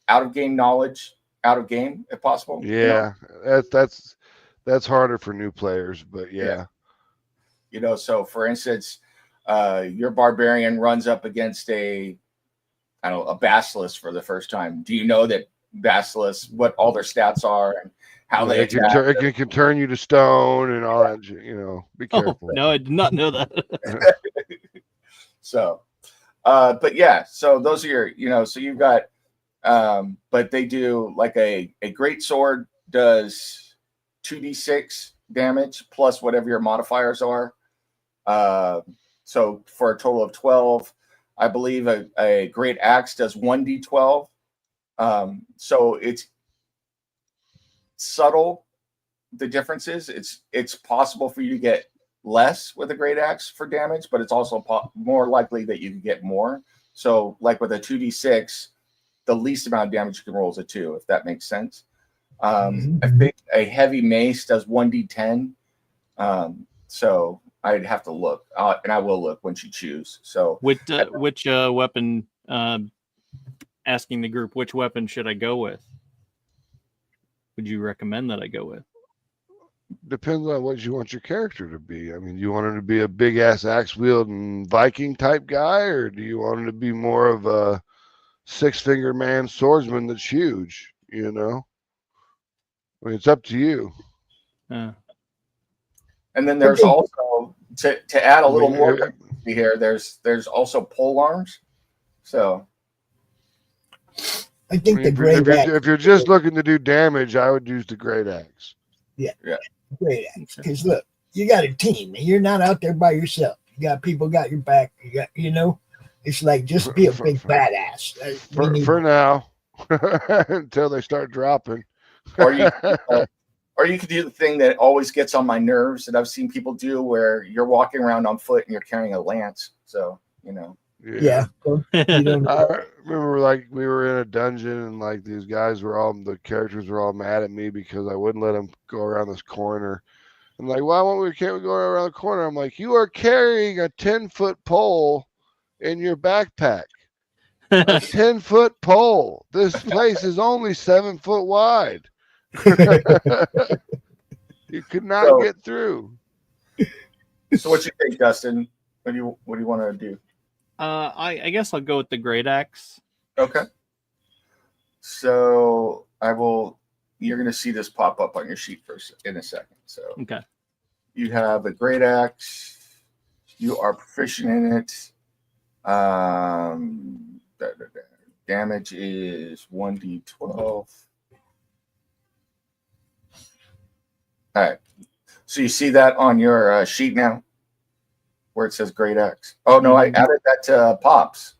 out-of-game knowledge out of game if possible. Yeah, that's harder for new players, but yeah. So for instance, your barbarian runs up against a basilisk for the first time. Do you know that basilisks, what all their stats are and how they attack? It can turn you to stone and all that. Be careful. Oh, no, I did not know that. So, but yeah, so those are your, so you've got, but they do like a great sword does 2d6 damage plus whatever your modifiers are. So for a total of 12, I believe a great axe does 1d12. So it's subtle, the differences. It's possible for you to get less with a great axe for damage, but it's also more likely that you can get more. So like with a 2d6, the least amount of damage you can roll is a 2, if that makes sense. I think a heavy mace does 1d10. So I'd have to look, and I will look once you choose. So which weapon? Asking the group, which weapon should I go with? Would you recommend that I go with? Depends on what you want your character to be. I mean, do you want him to be a big ass axe wielding Viking type guy, or do you want him to be more of a 6-finger man swordsman that's huge? I mean, it's up to you. And then there's also to add a little more here. There's also pole arms. So I think the great axe. If you're just looking to do damage, I would use the great axe. Yeah. Great axe. Because look, you got a team, and you're not out there by yourself. You got people got your back. You got, it's like just be a big badass. For now, until they start dropping. Or you could do the thing that always gets on my nerves that I've seen people do, where you're walking around on foot and you're carrying a lance. So Yeah. I remember we were in a dungeon and these guys the characters were all mad at me because I wouldn't let them go around this corner. And why can't we go around the corner? I'm like, you are carrying a 10-foot pole in your backpack. A 10-foot pole. This place is only 7 foot wide. You could not get through. So what you think, Dustin? What do you want to do? I guess I'll go with the great axe. Okay. So you're going to see this pop up on your sheet in a second. So okay. You have a great axe. You are proficient in it. Damage is 1d12. All right. So you see that on your sheet now? Where it says great axe. Oh no, I added that to Pops.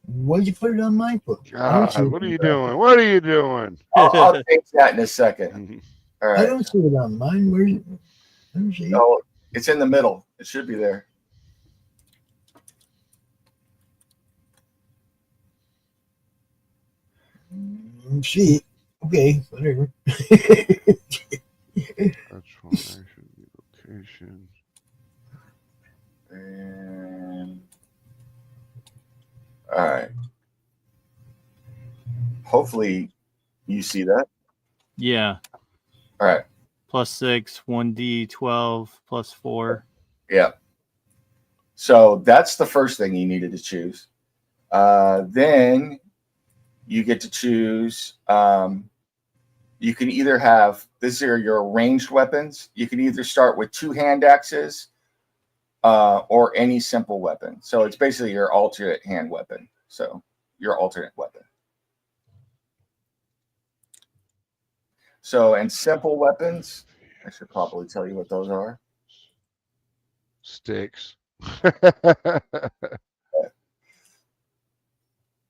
Why'd you put it on my book? God, what are you doing? What are you doing? I'll change that in a second. All right. I don't see it on mine. Where is it? Let me see. No, it's in the middle. It should be there. See it. Okay, whatever. Transformation, location. And all right. Hopefully you see that. Yeah. All right. +6, 1d12, +4. Yeah. So that's the first thing you needed to choose. Then you get to choose. You can either have, these are your ranged weapons. You can either start with 2 hand axes or any simple weapon. So it's basically your alternate hand weapon. So your alternate weapon. So, and simple weapons, I should probably tell you what those are. Sticks.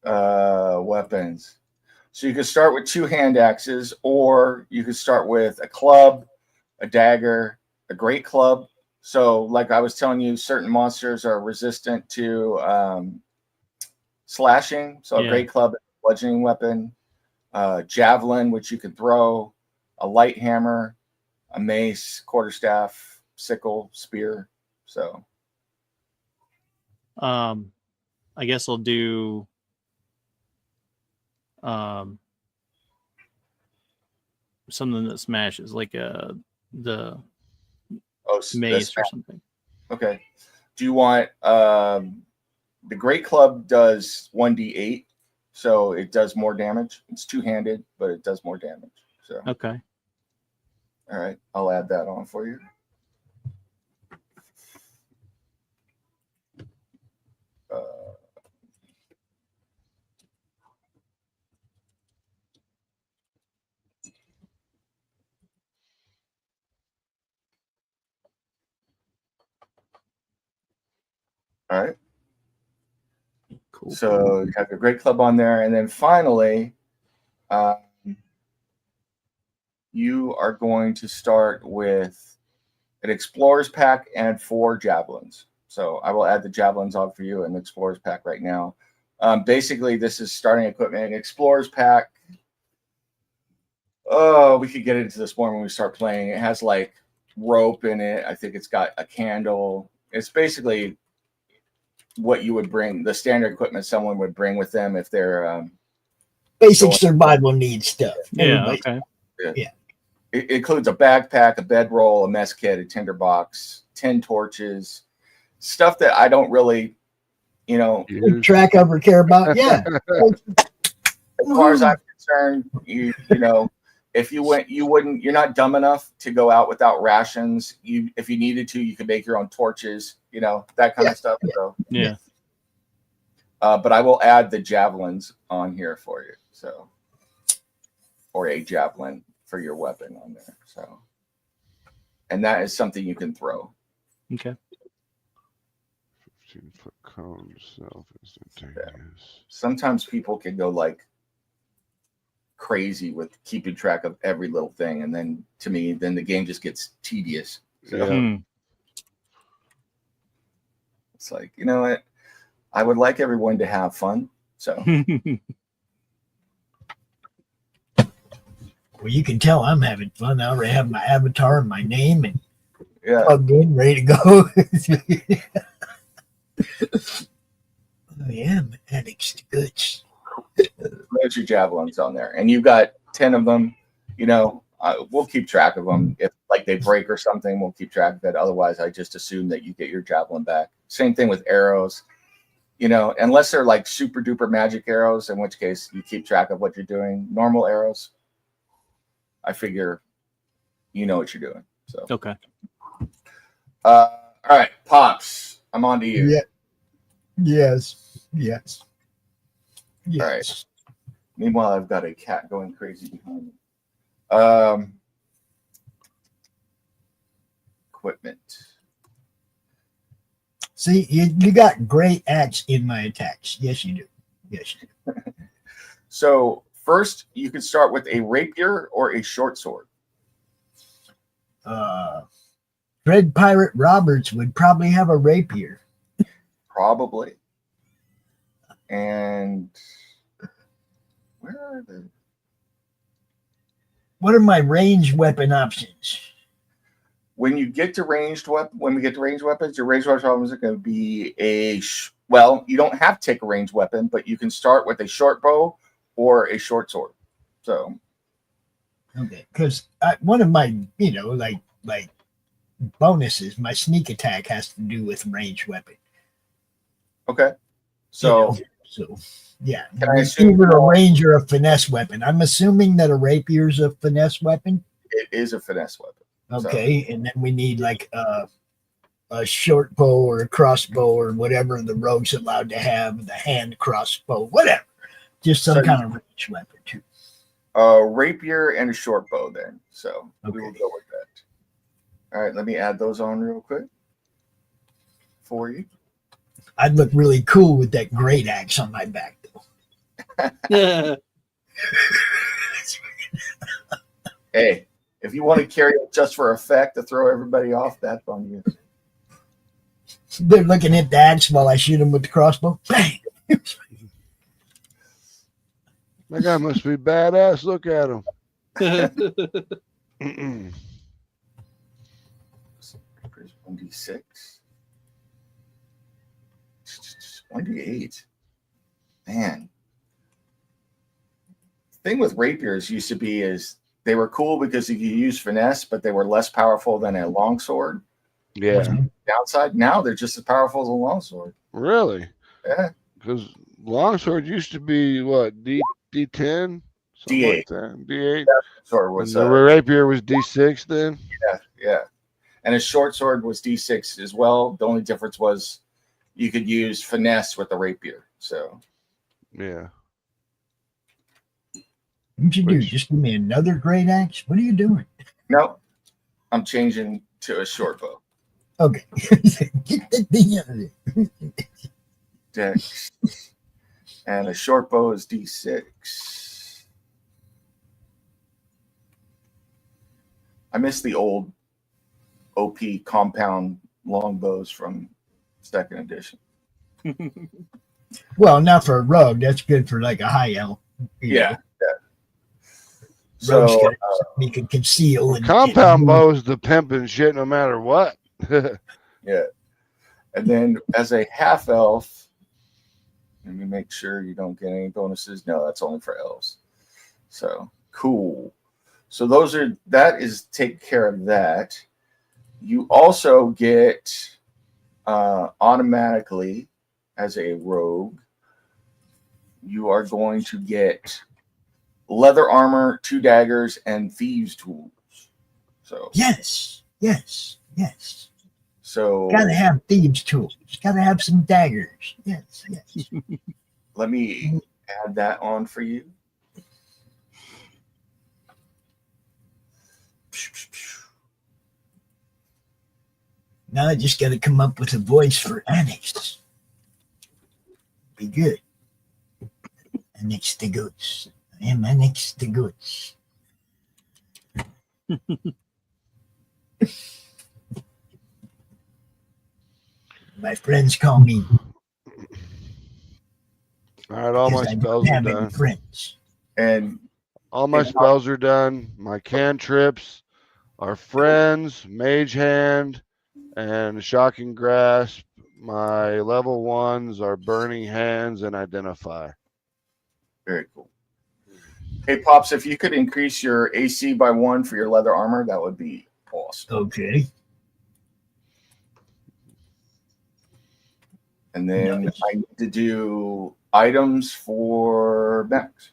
Weapons. So you could start with 2 hand axes, or you could start with a club, a dagger, a great club. So, like I was telling you, certain monsters are resistant to slashing. So a great club is a bludgeoning weapon, javelin, which you can throw, a light hammer, a mace, quarterstaff, sickle, spear. So, I guess I'll do something that smashes, like the mace or something. Okay. Do you want the great club does 1d8, so it does more damage. It's 2-handed, but it does more damage. So okay. All right, I'll add that on for you. All right. Cool. So you have your great club on there, and then finally, you are going to start with an explorer's pack and 4 javelins. So I will add the javelins on for you in the explorer's pack right now. Basically, this is starting equipment. Explorer's pack. Oh, we could get into this more when we start playing. It has like rope in it. I think it's got a candle. It's basically what you would bring, the standard equipment someone would bring with them if they're basic survival needs stuff. Yeah. Okay. Yeah. It includes a backpack, a bedroll, a mess kit, a tinderbox, 10 torches, stuff that I don't really, keep track of or care about. Yeah. As far as I'm concerned, you know, if you went, you're not dumb enough to go out without rations. If you needed to, you could make your own torches, that kind of stuff. So yeah. But I will add the javelins on here for you. So, or a javelin for your weapon on there. So, and that is something you can throw. Okay. 15-foot cone self-instantaneous. Sometimes people can go like crazy with keeping track of every little thing, and then to me, then the game just gets tedious. So it's like, you know what? I would like everyone to have fun. So well, you can tell I'm having fun. I already have my avatar and my name and plugged in, ready to go. I am addicts to goods. There's your javelins on there, and you've got 10 of them. We'll keep track of them. If like they break or something, we'll keep track of it. Otherwise, I just assume that you get your javelin back. Same thing with arrows. Unless they're like super duper magic arrows, in which case you keep track of what you're doing. Normal arrows, I figure you know what you're doing. So okay. All right, Pops, I'm on to you. Yeah. Yes. All right. Meanwhile, I've got a cat going crazy behind me. Equipment. See, you got great axe in my attacks. Yes, you do. Yes, you do. So first, you could start with a rapier or a short sword. Dread Pirate Roberts would probably have a rapier. Probably. And where are the? What are my ranged weapon options? When you get to ranged when we get to ranged weapons, your ranged weapons are going to be well, you don't have to take a ranged weapon, but you can start with a short bow or a short sword. So, okay, because one of my, like bonuses, my sneak attack has to do with ranged weapon. Okay, so So, yeah. Can I assume Either a range or a finesse weapon. I'm assuming that a rapier is a finesse weapon. it is a finesse weapon? Okay, and then we need like a short bow or a crossbow or whatever the rogue's allowed to have, the hand crossbow, whatever. Just some kind of range weapon too. A rapier and a short bow then. So we will Okay. go with that. All right, let me add those on real quick for you. I'd look really cool with that great axe on my back though. Hey, if you want to carry it just for effect to throw everybody off, that's on you. They're looking at the axe while I shoot them with the crossbow. Bang! That guy must be badass. Look at him. 1d6. 1d8. Man. The thing with rapiers used to be is they were cool because you could use finesse, but they were less powerful than a longsword. Yeah. Downside, now they're just as powerful as a longsword. Really? Yeah. Because longsword used to be what, D10? D8. Like that. D8. Sword And was the rapier was D6 then? yeah. And a short sword was D6 as well. The only difference was you could use finesse with the rapier. So Yeah. What'd you do? Just give me another great axe? What are you doing? no, I'm changing to a short bow. Okay. Get that thing out of there. Dex. And a short bow is D6. I miss the old OP compound longbows from second edition. Well, not for a rogue. That's good for like a high elf. Yeah. Rogues So you can conceal. And Compound bow is the pimping shit no matter what. yeah. And then as a half elf, let me make sure you don't get any bonuses. No, that's only for elves. So cool. So that is take care of that. You also get automatically as a rogue, you are going to get leather armor, 2 daggers, and thieves' tools. So yes. So Gotta have thieves' tools. Gotta have some daggers. Yes. let me add that on for you. Now I just gotta come up with a voice for annex. Be good. Annex the goods. I am annex the goods. My friends call me. All right, all my because I don't spells are have any done. friends. And All my spells are done. My cantrips are friends, mage hand, and shocking grasp. My level 1s are burning hands and identify. very cool. Hey, Pops, if you could increase your AC by 1 for your leather armor, that would be awesome. Okay. And then Nice. I need to do items for Max.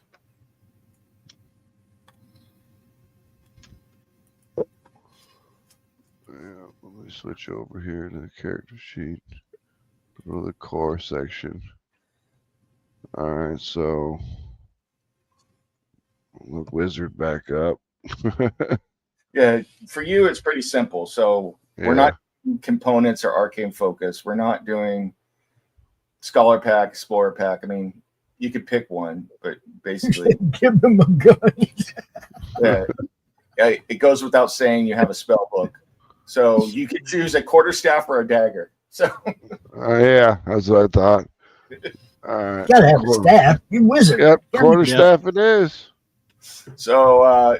Yeah, let me switch over here to the character sheet. Go to the core section. All right, so look, wizard back up. Yeah, for you, it's pretty simple. So we're not doing components or arcane focus. We're not doing scholar pack, explorer pack. I mean, you could pick one, but basically, Give them a gun. yeah, it goes without saying you have a spell book. So you could choose a quarterstaff or a dagger. So Yeah, that's what I thought. All right. Gotta have a staff. You're wizard. Yep, Gotta quarterstaff it is. So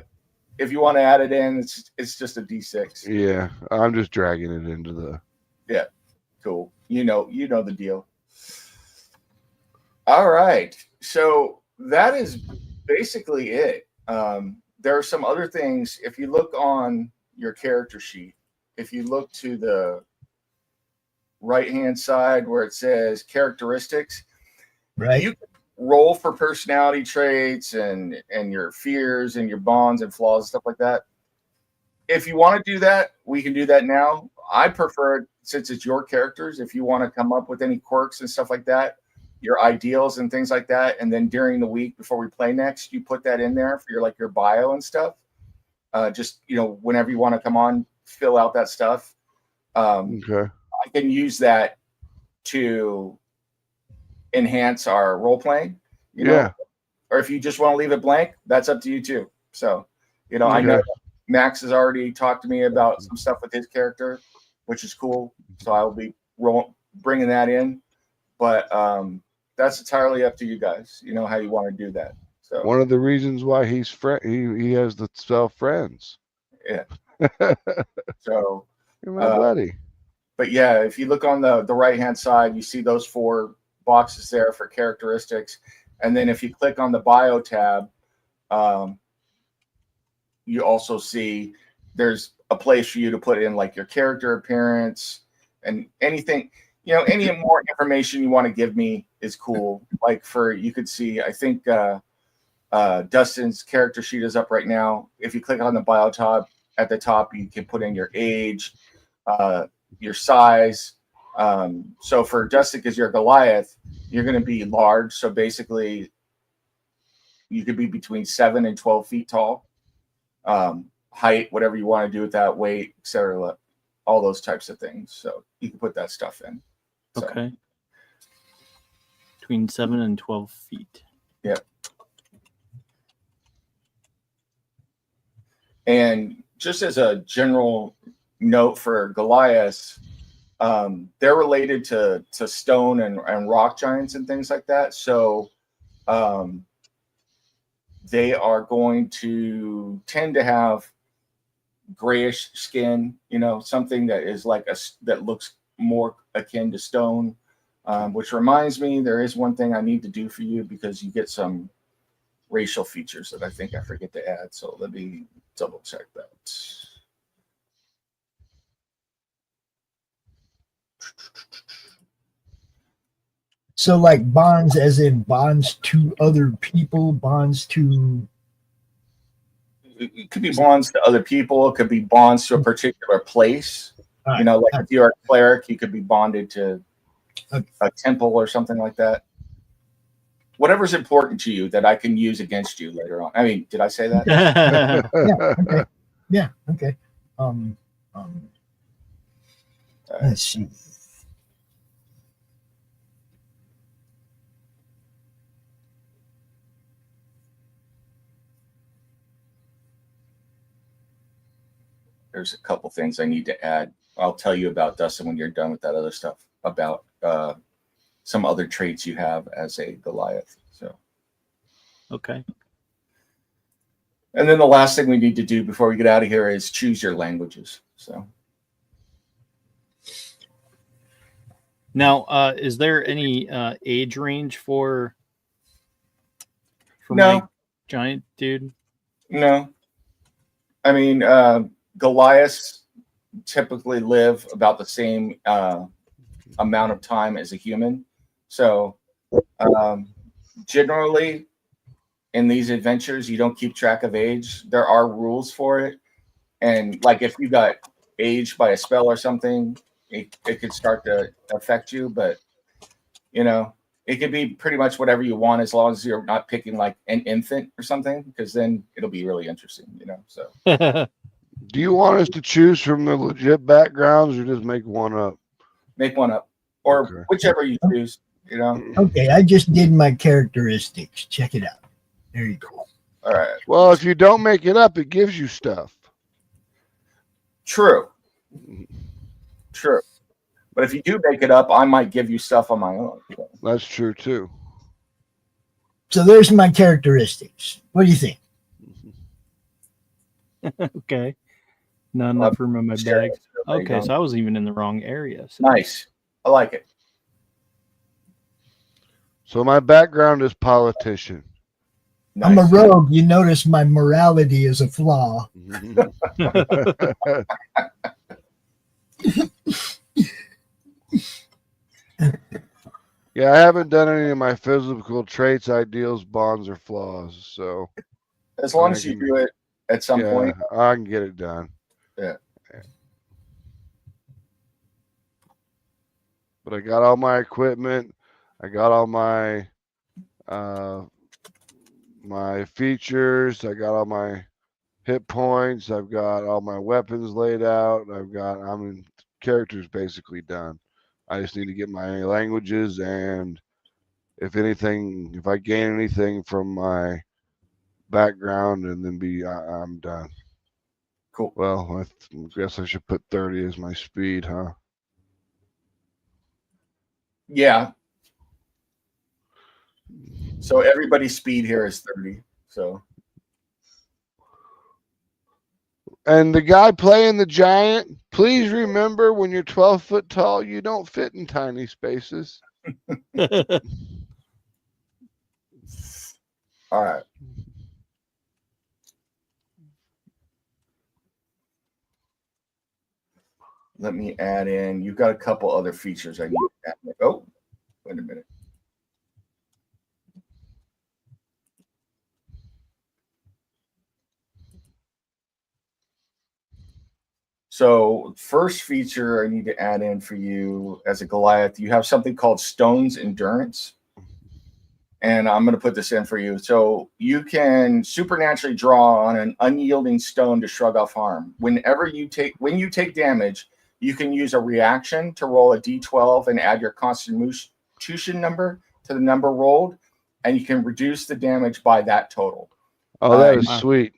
if you want to add it in, it's just a D6. Yeah, I'm just dragging it into the. Cool. You know the deal. All right. So that is basically it. There are some other things. If you look on your character sheet, if you look to the right-hand side where it says characteristics, Right. You can roll for personality traits and your fears and your bonds and flaws and stuff like that. If you want to do that, we can do that now. I prefer, since it's your characters, if you want to come up with any quirks and stuff like that, your ideals and things like that, and then during the week before we play next, you put that in there for your bio and stuff. Just whenever you want to come on, fill out that stuff. Okay. I can use that to enhance our role playing. Or if you just want to leave it blank, that's up to you too. So, I know Max has already talked to me about some stuff with his character, which is cool. So I'll be bringing that in. But that's entirely up to you guys. How you want to do that. So one of the reasons why he has the 12 friends. Yeah. So you're my buddy. But yeah, if you look on the right-hand side, you see those 4 boxes there for characteristics. And then if you click on the bio tab, you also see there's a place for you to put in like your character appearance and anything, any more information you want to give me is cool. Like you could see, I think Dustin's character sheet is up right now. If you click on the bio tab at the top, you can put in your age, your size. So for Dustin, because you're Goliath, you're going to be large. So basically, you could be between 7 and 12 feet tall. Height, whatever you want to do with that, weight, etc. All those types of things. So you can put that stuff in. So. Okay. Between 7 and 12 feet. Yeah. And just as a general note for Goliath, they're related to stone and rock giants and things like that. So they are going to tend to have grayish skin, something that is that looks more akin to stone. Which reminds me, there is one thing I need to do for you because you get some racial features that I think I forget to add. So let me double check that. So like bonds as in bonds to other people, bonds to... It could be bonds to other people. It could be bonds to a particular place. Right. Like if you're a cleric, you could be bonded to a temple or something like that. Whatever's important to you that I can use against you later on. I mean, did I say that? Yeah. Okay. Let's see. There's a couple things I need to add. I'll tell you about, Dustin, when you're done with that other stuff about some other traits you have as a Goliath. So, okay. And then the last thing we need to do before we get out of here is choose your languages. So, now, is there any age range for no. my giant dude? No. I mean, Goliaths typically live about the same amount of time as a human. So generally in these adventures, you don't keep track of age. There are rules for it. And like if you got aged by a spell or something, it could start to affect you. But, it could be pretty much whatever you want as long as you're not picking like an infant or something, because then it'll be really interesting, So do you want us to choose from the legit backgrounds or just make one up? Make one up. Or whichever you choose, Okay, I just did my characteristics. Check it out. There you go. All right. Well, if you don't make it up, it gives you stuff. True. But if you do make it up, I might give you stuff on my own. That's true too. So there's my characteristics. What do you think? Okay. Not enough room in my bag. Okay, so I was even in the wrong area. So. Nice. I like it. So my background is politician. Nice. I'm a rogue. You notice my morality is a flaw. Yeah, I haven't done any of my physical traits, ideals, bonds, or flaws. So As long I as you can- do it at some yeah, point. I can get it done. Yeah. But I got all my equipment. I got all my my features. I got all my hit points. I've got all my weapons laid out. Character's basically done. I just need to get my languages, and if anything, if I gain anything from my background, and then I'm done. Cool. Well, I guess I should put 30 as my speed, huh? Yeah. So everybody's speed here is 30. So And the guy playing the giant, please remember when you're 12 foot tall, you don't fit in tiny spaces. all right. Let me add in. You've got a couple other features I need to add in. Oh, wait a minute. So first feature I need to add in for you as a Goliath, you have something called Stone's Endurance. And I'm going to put this in for you. So you can supernaturally draw on an unyielding stone to shrug off harm. When you take damage, you can use a reaction to roll a d12 and add your constitution number to the number rolled, and you can reduce the damage by that total. Oh, that is sweet.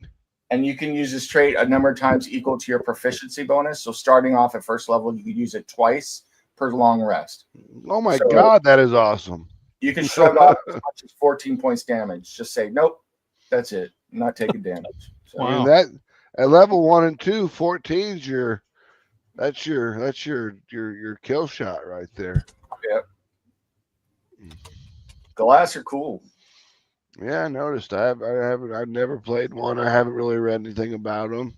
And you can use this trait a number of times equal to your proficiency bonus. So starting off at first level, you can use it twice per long rest. Oh my God, that is awesome. You can shrug off as much as 14 points damage. Just say, nope, that's it. I'm not taking damage. So, I mean, that at level 1 and 2, 14's that's your kill shot right there. Yeah. Goliaths are cool. Yeah, I noticed. I've never played one. I haven't really read anything about them.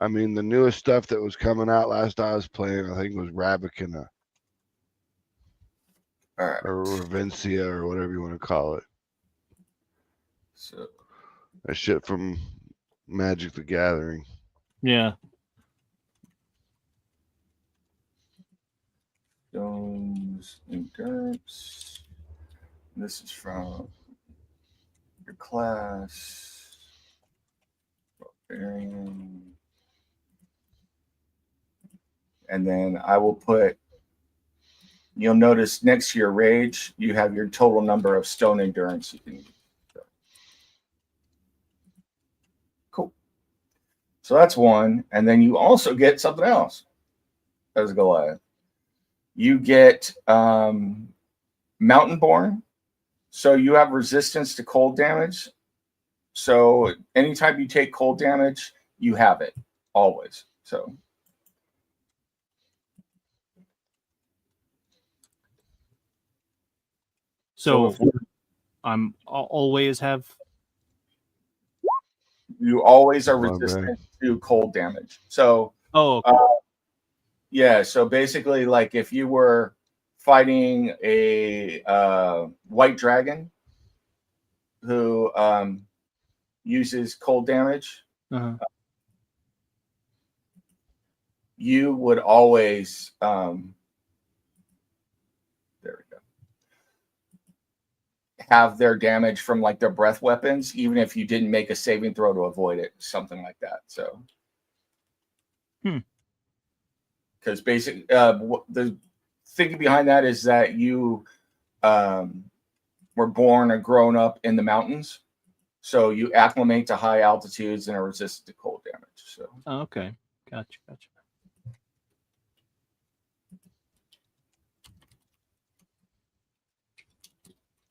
I mean, the newest stuff that was coming out last I was playing, I think it was Ravicana. Right. Or Revencia, or whatever you want to call it. So that shit from Magic the Gathering. Yeah. Stone's Endurance. This is from your class. Barbarian. And then I will put, you'll notice next to your rage, you have your total number of stone endurance you can use. Cool. So that's one. And then you also get something else as Goliath. You get Mountain Born. So you have resistance to cold damage. So anytime you take cold damage, you have it always. So I'm always have. You always are resistant to cold damage. So yeah. So basically, like if you were fighting a white dragon who uses cold damage, you would always have their damage from like their breath weapons, even if you didn't make a saving throw to avoid it, something like that. So, because basically, the thinking behind that is that you were born or grown up in the mountains, so you acclimate to high altitudes and are resistant to cold damage. So, okay, gotcha.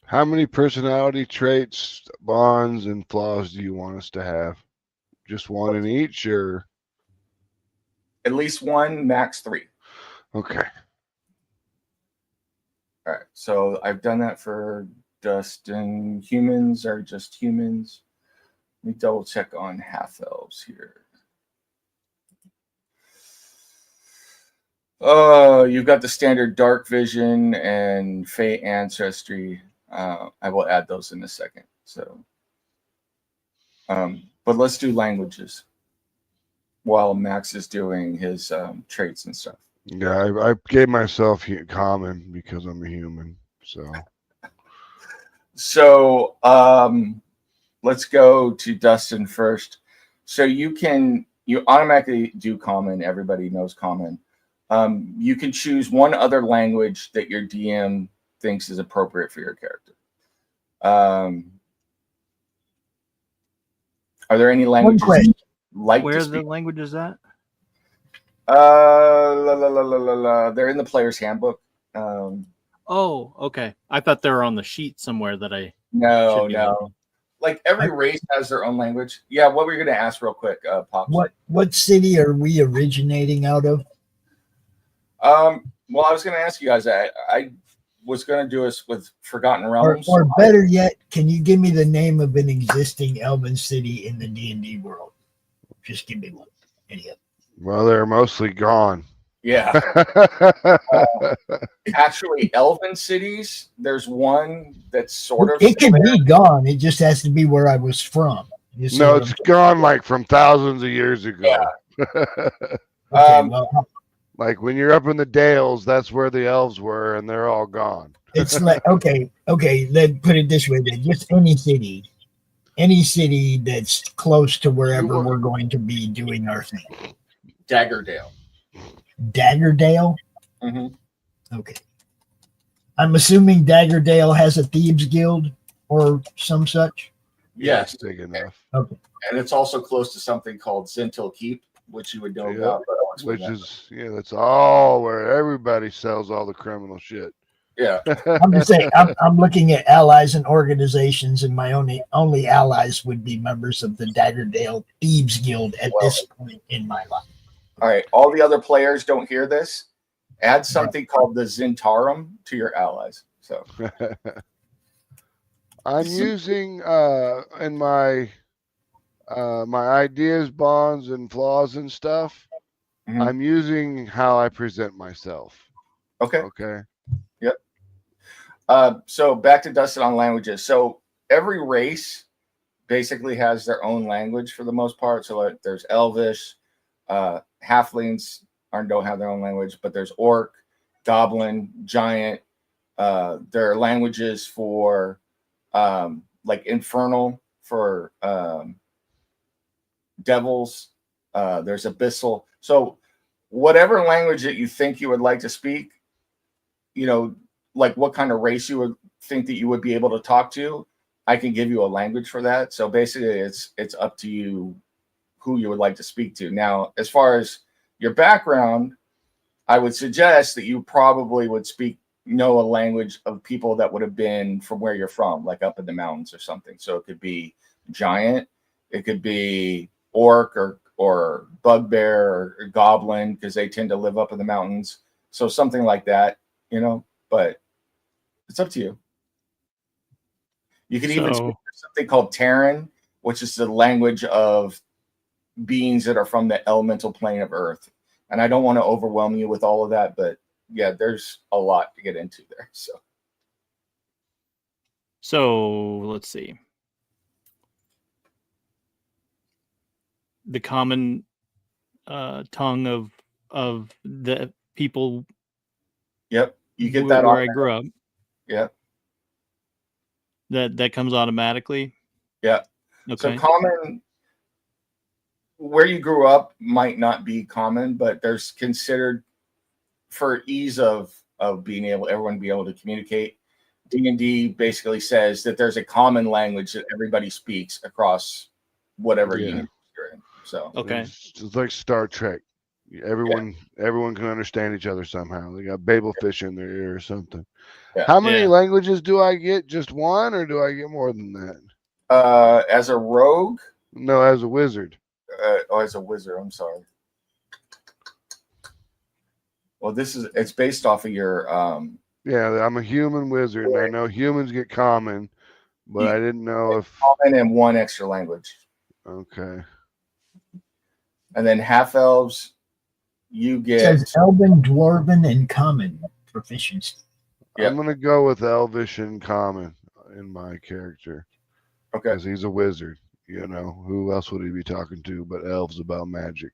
How many personality traits, bonds, and flaws do you want us to have? Just one in each, or at least one, max 3. Okay. All right. So I've done that for Dustin. Humans are just humans. Let me double check on half elves here. You've got the standard dark vision and fate ancestry. I will add those in a second. So, but let's do languages while Max is doing his traits and stuff. Yeah, I gave myself common because I'm a human. So let's go to Dustin first. So you automatically do common. Everybody knows common. You can choose one other language that your DM thinks is appropriate for your character. Are there any languages you'd like Where to are speak? the languages at? They're in the player's handbook. Oh, okay. I thought they were on the sheet somewhere that I No. should be looking. Like every race has their own language. Yeah, what were you going to ask real quick, Pops? What city are we originating out of? Well, I was going to ask you guys. I was going to do this with Forgotten Realms. Or better yet, can you give me the name of an existing elven city in the D&D world? Just give me one. Any of them. Well, they're mostly gone. Yeah. Actually, elven cities, there's one that's sort of. It can be gone. It just has to be where I was from. No, it's gone like from thousands of years ago. Yeah. Okay, well, like when you're up in the Dales, that's where the elves were, and they're all gone. it's like okay. Let's put it this way: then just any city that's close to wherever we're going to be doing our thing. Daggerdale. Daggerdale. Mm-hmm. Okay. I'm assuming Daggerdale has a thieves guild or some such. Yes. Big enough. Okay. And it's also close to something called Zintil Keep, which you would know about. Which is, that's all where everybody sells all the criminal shit. Yeah. I'm just saying, I'm looking at allies and organizations, and my only allies would be members of the Daggerdale Thieves Guild at this point in my life. All right. All the other players don't hear this. Add something called the Zintarum to your allies. So I'm using in my my ideas, bonds, and flaws and stuff. Mhm. I'm using how I present myself. Okay. Yep. So back to Dustin on languages. So every race basically has their own language for the most part. So like, there's Elvish, Halflings don't have their own language, but there's Orc, Goblin, Giant. There are languages for like Infernal, for Devils. There's Abyssal. So whatever language that you think you would like to speak, like what kind of race you would think that you would be able to talk to, I can give you a language for that. So basically it's up to you who you would like to speak to. Now, as far as your background, I would suggest that you probably would know a language of people that would have been from where you're from, like up in the mountains or something. So it could be Giant, it could be Orc or Bugbear or Goblin, because they tend to live up in the mountains. So something like that, but it's up to you. You can even speak something called Terran, which is the language of beings that are from the elemental plane of Earth. And I don't want to overwhelm you with all of that, but yeah, there's a lot to get into there. So let's see. The common tongue of the people. Yep, you get that where I grew up. Yep. That comes automatically. Yeah. Okay. So common, where you grew up might not be common, but there's considered for ease of everyone be able to communicate. D&D basically says that there's a common language that everybody speaks across whatever unit you're in. So okay, it's like Star Trek. Everyone can understand each other somehow. They got Babel fish in their ear or something. Yeah. How many languages do I get? Just one, or do I get more than that? As a rogue? No, as a wizard. As a wizard. I'm sorry. Well, it's based off of your. Yeah, I'm a human wizard, and I know humans get common, but I didn't know if common and one extra language. Okay. And then half elves you It get. says Elven, Dwarven, and Common proficiency. I'm gonna go with Elvish and Common in my character Okay. because he's a wizard. You know, who else would he be talking to but elves about magic?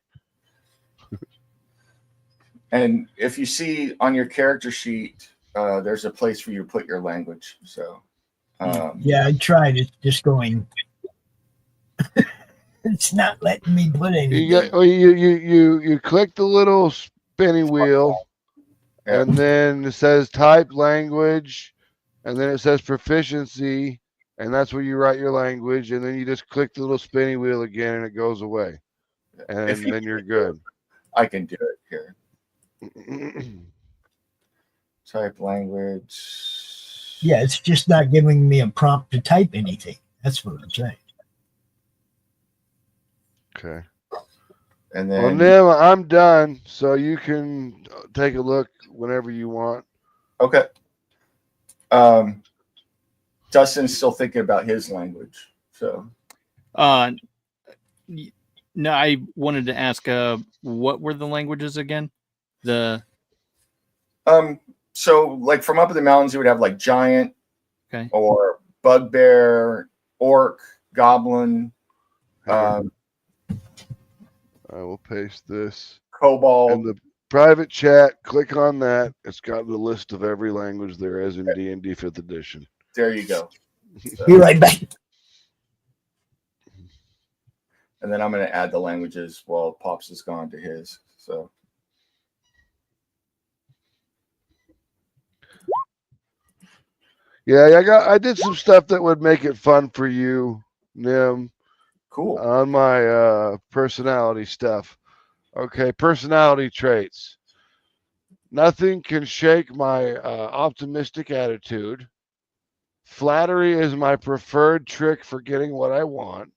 And if you see on your character sheet, there's a place for you to put your language. So, Yeah, I tried. It's just going. It's not letting me put anything. You click the little spinning wheel, Yeah. and then it says type language, and then it says proficiency, and that's where you write your language, and then you just click the little spinning wheel again, and it goes away, and then you're good. I can do it here. Type language. Yeah, it's just not giving me a prompt to type anything. That's what I'm saying. Okay. And Well, then Nim, I'm done, so you can take a look whenever you want. okay. Dustin's still thinking about his language. So no, I wanted to ask what were the languages again? So like from up in the mountains, you would have like giant, Okay. or bugbear, orc, goblin, I will paste this in kobold. the private chat. Click on that. It's got the list of every language there is in D&D 5th edition. There you go. Be right back. And then I'm going to add the languages while Pops is gone to his. So Yeah, I did some stuff that would make it fun for you, Nim, cool. on my personality stuff. Okay, personality traits. Nothing can shake my optimistic attitude. Flattery is my preferred trick for getting what I want.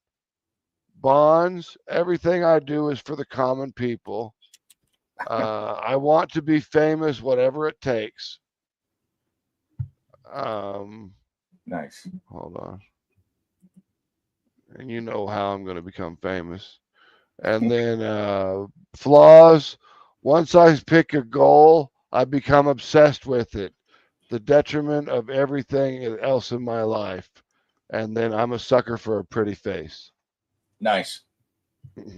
Bonds, everything I do is for the common people. I want to be famous, whatever it takes. Nice. Hold on. And you know how I'm going to become famous. And then flaws. Once I pick a goal, I become obsessed with it, the detriment of everything else in my life. And then I'm a sucker for a pretty face. Nice.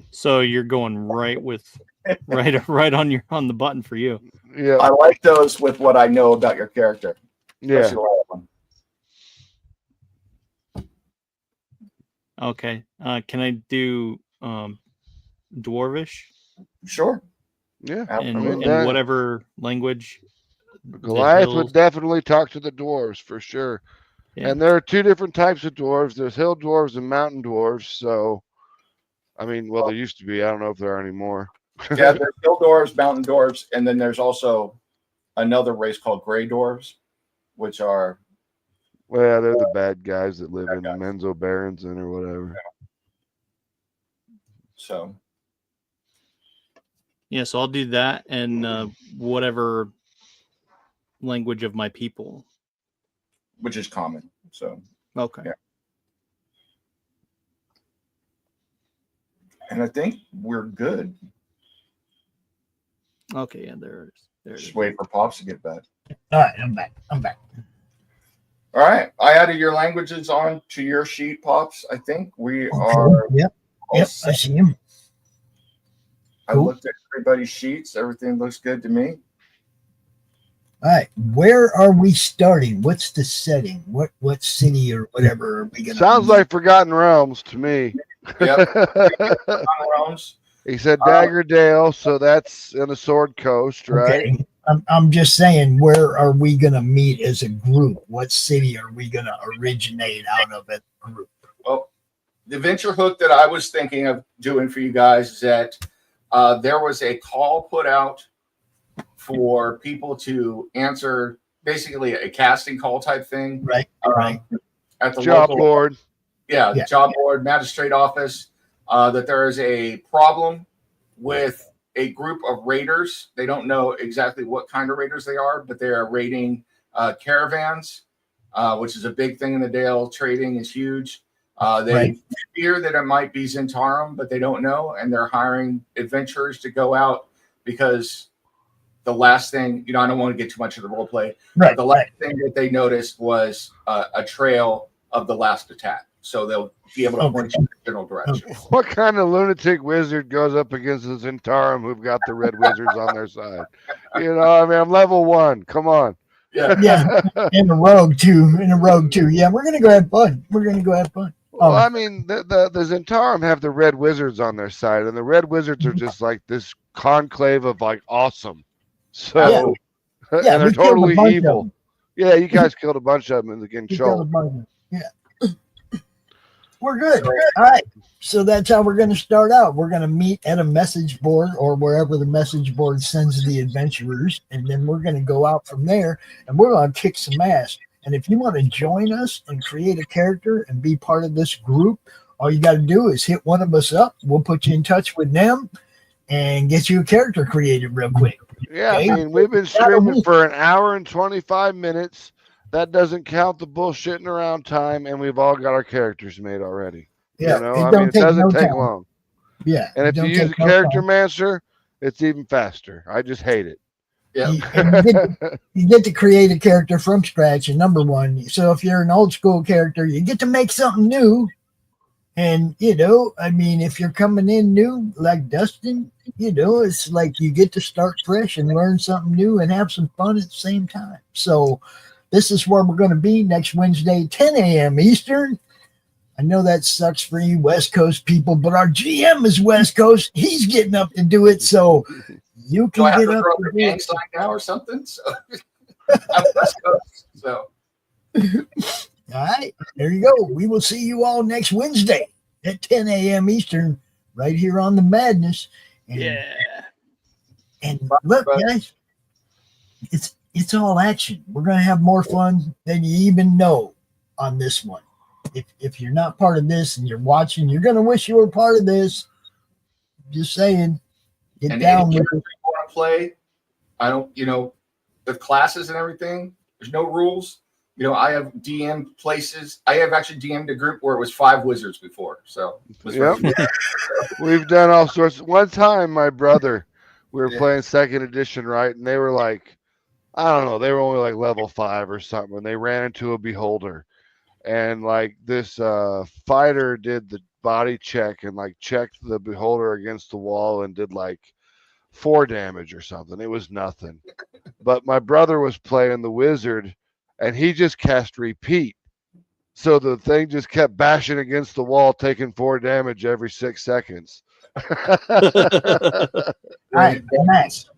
So you're going right on the button for you. Yeah. I like those with what I know about your character. Yeah. Especially the last one. Okay. Can I do Dwarvish Sure. Yeah. and that- whatever language? Goliath hills- would definitely talk to the dwarves for sure. Yeah. And there are two different types of dwarves. There's hill dwarves and mountain dwarves. So, I mean, well, there used to be. I don't know if there are anymore. Yeah, there's hill dwarves, mountain dwarves, and then there's also another race called gray dwarves, which are Well, they're the bad guys that live in Menzo Berenson or whatever. so. Yeah, so I'll do that and whatever language of my people. Which is common. So. Okay. Yeah. And I think we're good. Okay, yeah, there it is. There it Just is. wait for Pops to get back. All right, I'm back. All right. I added your languages on to your sheet, Pops. I think we Okay. are. Yep. all Yep. set. I see him. I Cool. looked at everybody's sheets. Everything looks good to me. All right. Where are we starting? What's the setting? What city or whatever are we gonna? Sounds like Forgotten Realms to me. Yep. Realms. He said Daggerdale, so that's in the Sword Coast, right? Okay. I'm just saying, where are we gonna meet as a group? What city are we gonna originate out of as a group? Well, the venture hook that I was thinking of doing for you guys is that there was a call put out for people to answer, basically a casting call type thing. Right. Right. At the Job local, board. yeah, Yeah. job board, magistrate office, that there is a problem with a group of raiders. They don't know exactly what kind of raiders they are, but they are raiding caravans, which is a big thing in the Dale. Trading is huge. They Right. fear that it might be Zentarum, but they don't know, and they're hiring adventurers to go out because the last thing, I don't want to get too much of the role play, Right. but the last thing that they noticed was a trail of the last attack. So they'll be able to point you in the general direction. What kind of lunatic wizard goes up against the Zentarum who've got the red wizards on their side? I'm level 1. Come on. Yeah. In a rogue too. Yeah, we're gonna go have fun. Well, the Zentarum have the red wizards on their side, and the red wizards are just like this conclave of like awesome. So, and they're totally evil. Yeah, you guys killed a bunch of them and getting choked. Yeah. We're good. All right. So that's how we're going to start out. We're going to meet at a message board or wherever the message board sends the adventurers. And then we're going to go out from there and we're going to kick some ass. And if you want to join us and create a character and be part of this group, all you got to do is hit one of us up. We'll put you in touch with them and get you a character created real quick. Yeah. Okay? We've been streaming for an hour and 25 minutes. That doesn't count the bullshitting around time, and we've all got our characters made already. Yeah, it doesn't take long. Yeah, and if you use a character master, it's even faster. I just hate it. Yeah, you get to create a character from scratch. And number one, so if you're an old school character, you get to make something new. And if you're coming in new like Dustin, it's like you get to start fresh and learn something new and have some fun at the same time. So. This is where we're going to be next Wednesday, 10 a.m. Eastern. I know that sucks for you West Coast people, but our GM is West Coast. He's getting up to do it, so you can get up to do it now or something. So I'm West Coast. So all right, there you go. We will see you all next Wednesday at 10 a.m. Eastern, right here on the Madness. And look, guys, it's all action. We're going to have more fun than you even know on this one. If you're not part of this and you're watching, you're going to wish you were part of this. Just saying. Get down with it. Want to play? I don't, the classes and everything, there's no rules. I have DM places. I have actually DM'd a group where it was 5 wizards before. So we've done all sorts. One time, my brother, we were playing 2nd edition, right? And they were like, I don't know, they were only like level 5 or something, and they ran into a beholder, and like this fighter did the body check and like checked the beholder against the wall and did like 4 damage or something. It was nothing. But my brother was playing the wizard and he just cast repeat, so the thing just kept bashing against the wall, taking 4 damage every 6 seconds. All right, Max,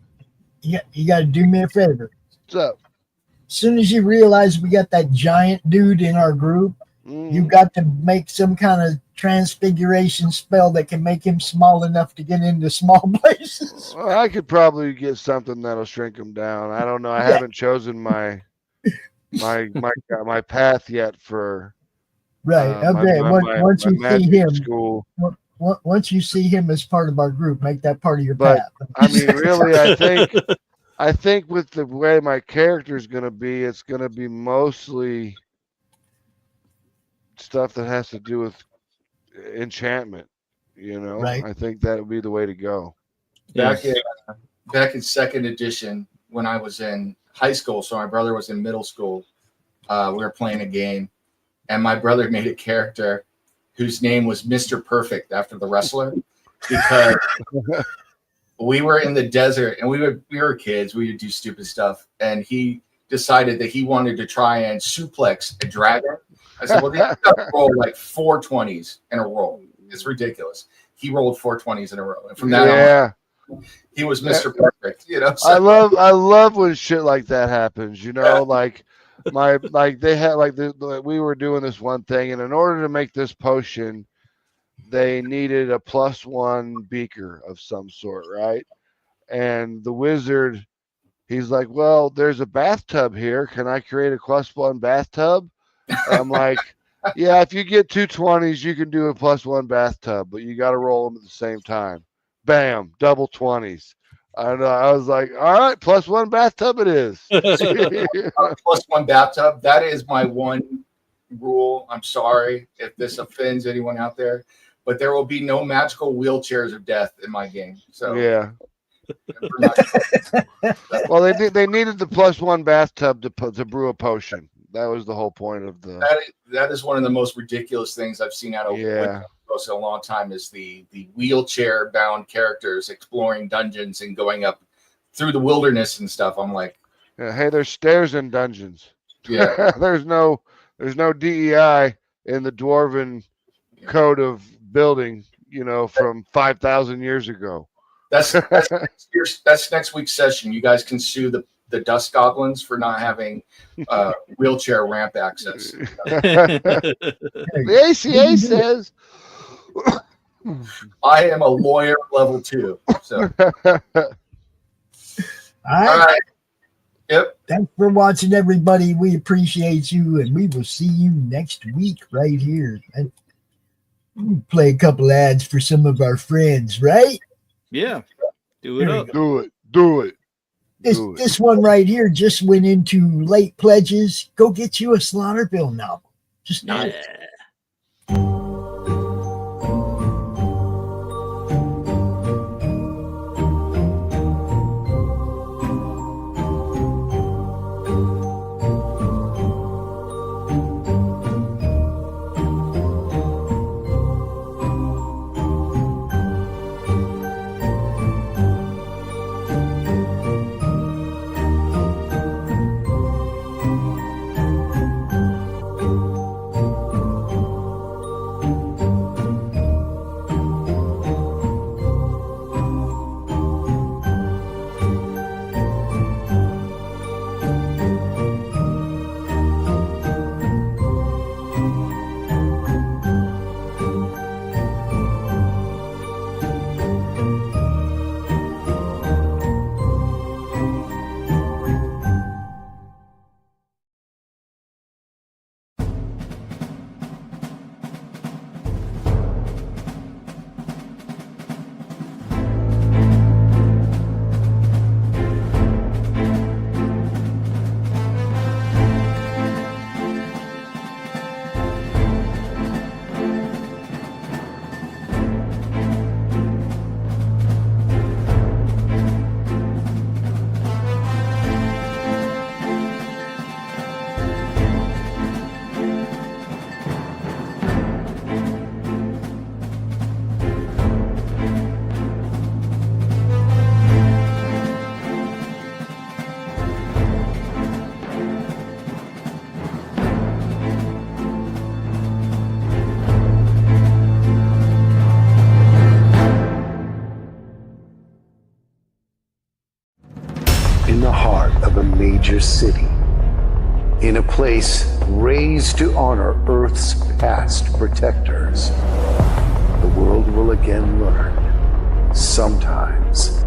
you got to do me a favor. What's up? As soon as you realize we got that giant dude in our group, you got to make some kind of transfiguration spell that can make him small enough to get into small places. Well, I could probably get something that'll shrink him down. I don't know. I haven't chosen my path yet for right. Okay. Once you see him, school. Once you see him as part of our group, make that part of your path. I mean, really, I think with the way my character is going to be, it's going to be mostly stuff that has to do with enchantment. Right. I think that would be the way to go. Back in 2nd edition, when I was in high school, so my brother was in middle school, we were playing a game, and my brother made a character whose name was Mr. Perfect after the wrestler, because we were in the desert and we were kids. We would do stupid stuff, and he decided that he wanted to try and suplex a dragon. I said, well, you got to roll like 4 20s in a row. It's ridiculous. He rolled 4 20s in a row, and from that on, he was Mr. Perfect. So. I love when shit like that happens. Like they had we were doing this one thing, and in order to make this potion, they needed a +1 beaker of some sort, right? And the wizard, he's like, well, there's a bathtub here. Can I create a +1 bathtub? I'm like, yeah, if you get 2 20s, you can do a +1 bathtub, but you got to roll them at the same time. Bam, double 20s. I was like, all right, +1 bathtub it is. +1 bathtub. That is my one rule. I'm sorry if this offends anyone out there, but there will be no magical wheelchairs of death in my game. So yeah, Well, they needed the +1 bathtub to brew a potion. That was the whole point of the. That is one of the most ridiculous things I've seen out of Yeah. for a long time is the wheelchair bound characters exploring dungeons and going up through the wilderness and stuff. I'm like, Yeah, hey, there's stairs in dungeons. yeah, there's no DEI in the dwarven code of building. From 5,000 years ago. that's next week's session. You guys can sue the dust goblins for not having wheelchair ramp access. The ACA says I am a lawyer level 2. So All all right. Yep. Thanks for watching, everybody. We appreciate you, and we will see you next week right here. And we'll play a couple ads for some of our friends, right? Yeah. Do it up. do it. This one right here just went into late pledges. Go get you a Slaughterville novel. Just not. Yeah. In the heart of a major city, in a place raised to honor Earth's past protectors, the world will again learn, sometimes,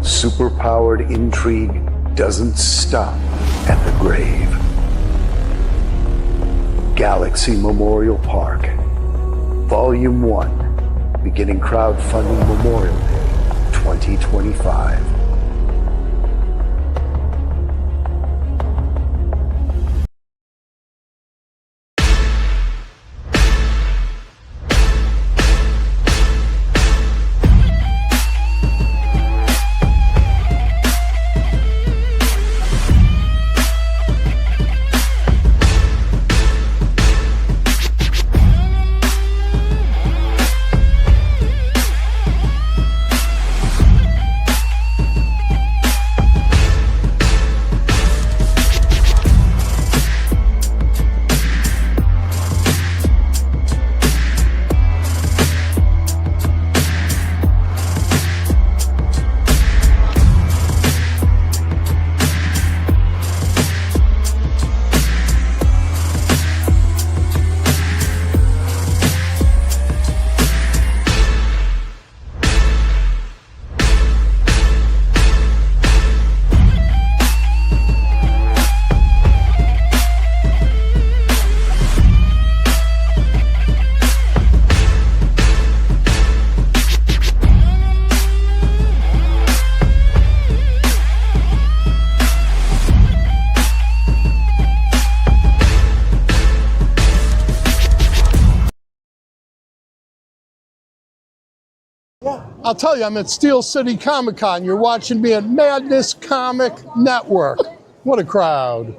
superpowered intrigue doesn't stop at the grave. Galaxy Memorial Park, Volume 1, beginning crowdfunding Memorial Day 2025. I'll tell you, I'm at Steel City Comic Con. You're watching me at Madness Comic Network. What a crowd.